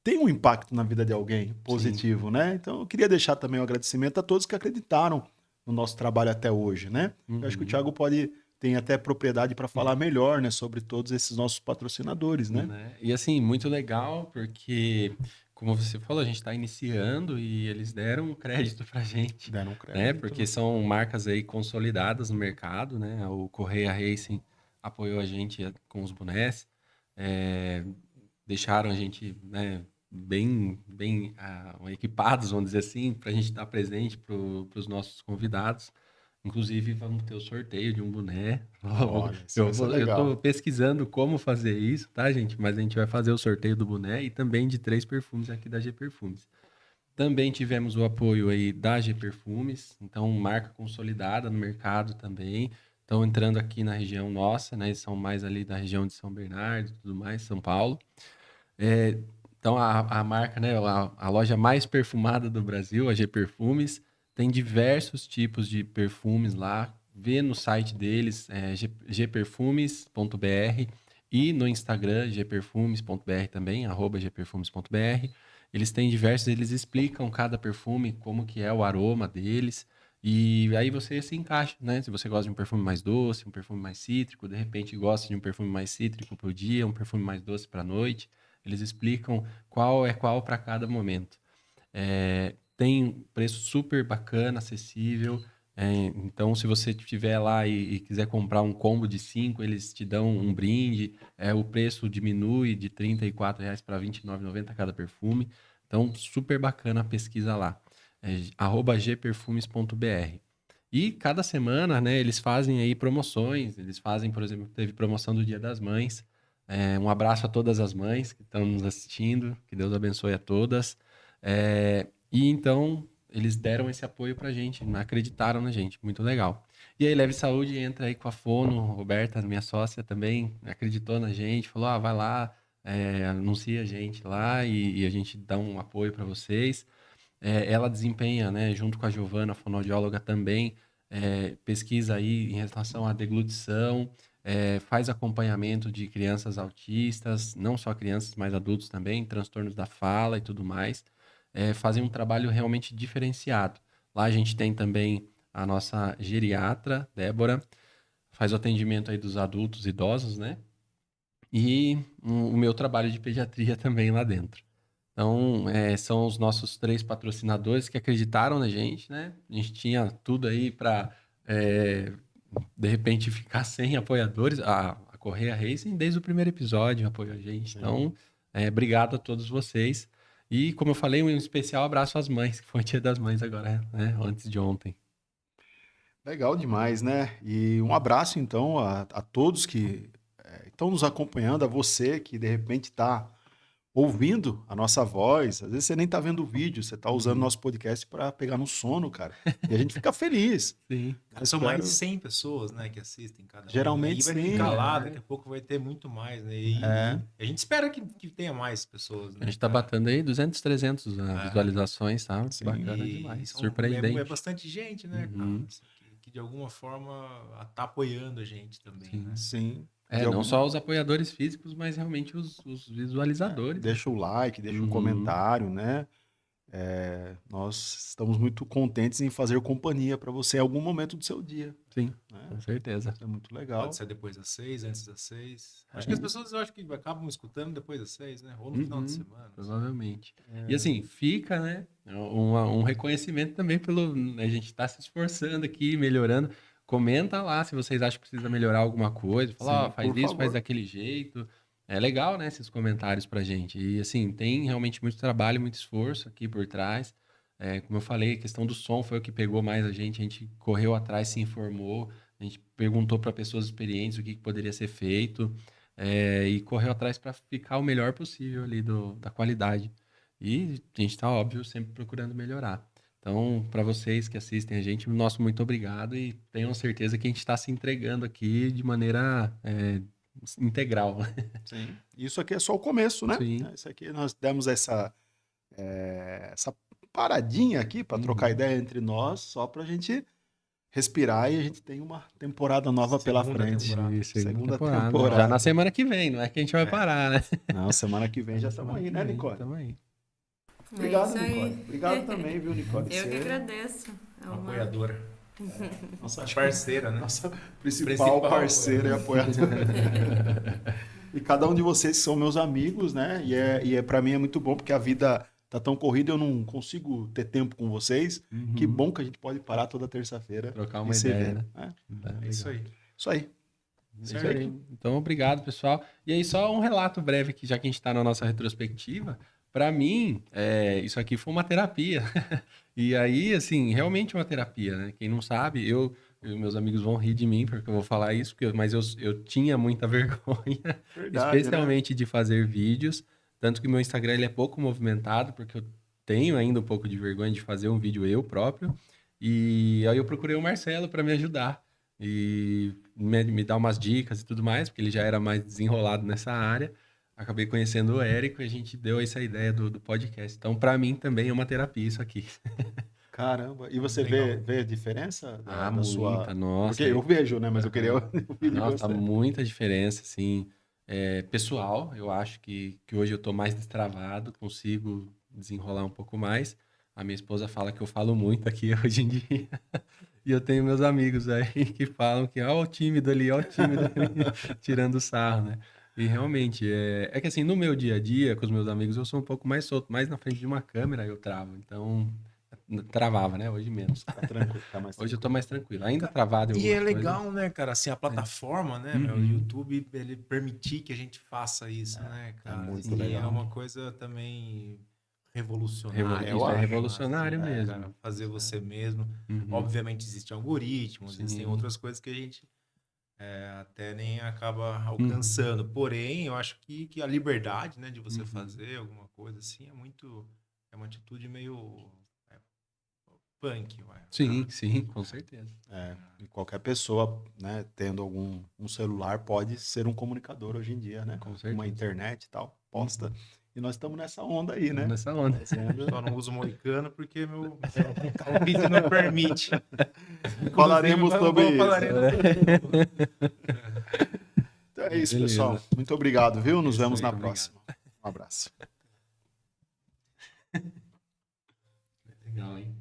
tem um impacto na vida de alguém Sim. positivo, né? Então eu queria deixar também um agradecimento a todos que acreditaram no nosso trabalho até hoje, né? Eu acho que o Uhum. Thiago tem até propriedade para falar melhor, né, sobre todos esses nossos patrocinadores, né? Né? E assim, muito legal, porque, como você falou, a gente está iniciando e eles deram um crédito pra gente, Deram né? Porque crédito. são marcas aí consolidadas no mercado, né? O Correia Racing apoiou a gente com os bonés, é, deixaram a gente, né, bem equipados, vamos dizer assim, para a gente estar presente para os nossos convidados. Inclusive, vamos ter o sorteio de um boné. Olha, isso vai ser Eu tô legal. pesquisando como fazer isso, tá, gente? Mas a gente vai fazer o sorteio do boné e também de 3 perfumes aqui da G Perfumes. Também tivemos o apoio aí da G Perfumes, então marca consolidada no mercado também. Estão entrando aqui na região nossa, né? Eles são mais ali da região de São Bernardo e tudo mais, São Paulo. É, então a marca, né, a loja mais perfumada do Brasil, a G Perfumes, tem diversos tipos de perfumes lá. Vê no site deles, gperfumes.br e no Instagram, gperfumes.br também, @gperfumes.br. Eles têm diversos, eles explicam cada perfume, como que é o aroma deles. E aí você se encaixa, né? Se você gosta de um perfume mais doce, um perfume mais cítrico, de repente gosta de um perfume mais cítrico para o dia, um perfume mais doce para a noite. Eles explicam qual é qual para cada momento. Tem preço super bacana, acessível. Então, se você estiver lá e quiser comprar um combo de 5, eles te dão um brinde. O preço diminui de R$ 34 para R$ 29,90 cada perfume. Então, super bacana a pesquisa lá. @gperfumes.br. E cada semana, né, eles fazem aí promoções. Eles fazem, por exemplo, teve promoção do Dia das Mães. Um abraço a todas as mães que estão nos assistindo. Que Deus abençoe a todas. E então, eles deram esse apoio pra gente, acreditaram na gente. Muito legal. E aí, Leve Saúde entra aí com a Fono, Roberta, minha sócia também, acreditou na gente, falou: vai lá, anuncia a gente lá e a gente dá um apoio para vocês. Ela desempenha, né, junto com a Giovana, fonoaudióloga também, pesquisa aí em relação à deglutição, faz acompanhamento de crianças autistas, não só crianças, mas adultos também, transtornos da fala e tudo mais. Fazem um trabalho realmente diferenciado. Lá a gente tem também a nossa geriatra, Débora, faz o atendimento aí dos adultos idosos, né? E o meu trabalho de pediatria também lá dentro. Então, são os nossos 3 patrocinadores que acreditaram na gente, né? A gente tinha tudo aí para, de repente, ficar sem apoiadores. A Correia Racing, desde o primeiro episódio, apoiou a gente. Sim. Então, obrigado a todos vocês. E, como eu falei, um especial abraço às mães, que foi o Dia das Mães agora, né? Antes de ontem. Legal demais, né? E um abraço, então, a todos que estão nos acompanhando, a você que, de repente, está ouvindo a nossa voz. Às vezes você nem está vendo o vídeo, você está usando o nosso podcast para pegar no sono, cara. E a gente fica feliz. Sim. Eu São espero- mais de 100 pessoas, né, que assistem cada um. Geralmente, E vai sim. ficar lá, daqui a pouco vai ter muito mais, né? E É. a gente espera que tenha mais pessoas, né? A gente tá batendo aí 200, 300 É. visualizações, tá? Sim. Bacana E demais. são- Surpreendente. É bastante gente, né, cara? Uhum. Assim, que de alguma forma tá apoiando a gente também, Sim. né? Sim. De Não alguma- só os apoiadores físicos, mas realmente os visualizadores. Deixa o like, deixa um Uhum. comentário, né? Nós estamos muito contentes em fazer companhia para você em algum momento do seu dia. Sim, Né? com certeza. Isso é muito legal. Pode ser depois das 6, antes das 6. Acho que as pessoas eu acho que acabam escutando depois das 6, né? Ou no final de Uhum. semana. assim. Provavelmente. E assim, fica, né? Um reconhecimento também pelo. A gente tá se esforçando aqui, melhorando. Comenta lá se vocês acham que precisa melhorar alguma coisa. Fala, Sim, ó, faz por isso, favor. faz daquele jeito. É legal, né? Esses comentários pra gente. E assim, tem realmente muito trabalho, muito esforço aqui por trás. Como eu falei, a questão do som foi o que pegou mais a gente correu atrás, se informou, a gente perguntou para pessoas experientes o que poderia ser feito, e correu atrás para ficar o melhor possível ali da qualidade. E a gente está, óbvio, sempre procurando melhorar. Então, para vocês que assistem a gente, nosso muito obrigado e tenham certeza que a gente está se entregando aqui de maneira integral. Sim. Isso aqui é só o começo, né? Sim. Isso aqui nós demos essa paradinha aqui para trocar ideia entre nós, só para a gente respirar e a gente tem uma temporada nova pela Segunda frente. temporada. E segunda temporada. temporada. Já na semana que vem, não é que a gente vai parar, né? Não, semana que vem já estamos aí, né, Nicole? Estamos aí. Obrigado, É isso aí. Nicole. Obrigado também, viu, Nicole? Eu que Você- agradeço. É Uma uma... apoiadora. Nossa, A acho parceira, né? Nossa principal Principal parceira e apoiadora. E cada um de vocês são meus amigos, né? E para mim é muito bom, porque a vida tá tão corrida, eu não consigo ter tempo com vocês. Uhum. Que bom que a gente pode parar toda terça-feira Trocar e uma se ideia, ver, né? né? É isso aí. Isso aí. Isso aí. Então, obrigado, pessoal. E aí, só um relato breve, que já que a gente está na nossa retrospectiva, para mim, isso aqui foi uma terapia. E aí, assim, realmente uma terapia, né? Quem não sabe, meus amigos vão rir de mim, porque eu vou falar isso, mas eu tinha muita vergonha, Verdade, especialmente de fazer vídeos. Tanto que meu Instagram ele é pouco movimentado, porque eu tenho ainda um pouco de vergonha de fazer um vídeo eu próprio. E aí eu procurei o Marcelo para me ajudar e me dar umas dicas e tudo mais, porque ele já era mais desenrolado nessa área. Acabei conhecendo o Érico e a gente deu essa ideia do podcast. Então, para mim também é uma terapia isso aqui. Caramba. E você Legal. vê a diferença da Muita, sua... nossa. Porque eu vejo, né? Mas eu queria ouvir de Nossa, você. muita diferença, assim. Pessoal, eu acho que hoje eu tô mais destravado, consigo desenrolar um pouco mais. A minha esposa fala que eu falo muito aqui hoje em dia. E eu tenho meus amigos aí que falam que, ó o tímido ali, tirando sarro, né? E realmente, é que assim, no meu dia a dia, com os meus amigos, eu sou um pouco mais solto, mais na frente de uma câmera eu travo. Então, travava, né? Hoje menos. Tá tranquilo, tá mais Hoje eu tô tranquilo. mais tranquilo. Ainda travado em E é algumas legal, né, cara? Assim, a plataforma, né, meu, o Uhum. YouTube, ele permitir que a gente faça isso, né, cara? muito Assim, legal. É uma coisa também revolucionária. Isso eu é acho, revolucionário assim, né, mesmo. cara? Fazer você mesmo. Uhum. Obviamente existem algoritmos, Sim. existem outras coisas que a gente até nem acaba alcançando. Porém, eu acho que a liberdade, né, de você Uhum. fazer alguma coisa assim é uma atitude meio punk, vai. Sim, com certeza. E qualquer pessoa, né, tendo um celular pode ser um comunicador hoje em dia, né? Com certeza. Uma internet e tal, posta. E nós estamos nessa onda aí, né? Nessa onda. Só não uso moicano porque meu vídeo não permite. Falaremos Inclusive, sobre isso. falaremos sobre isso. É isso, Beleza. pessoal. Muito obrigado, viu? Nos vemos na Muito próxima. Um abraço. Legal, hein?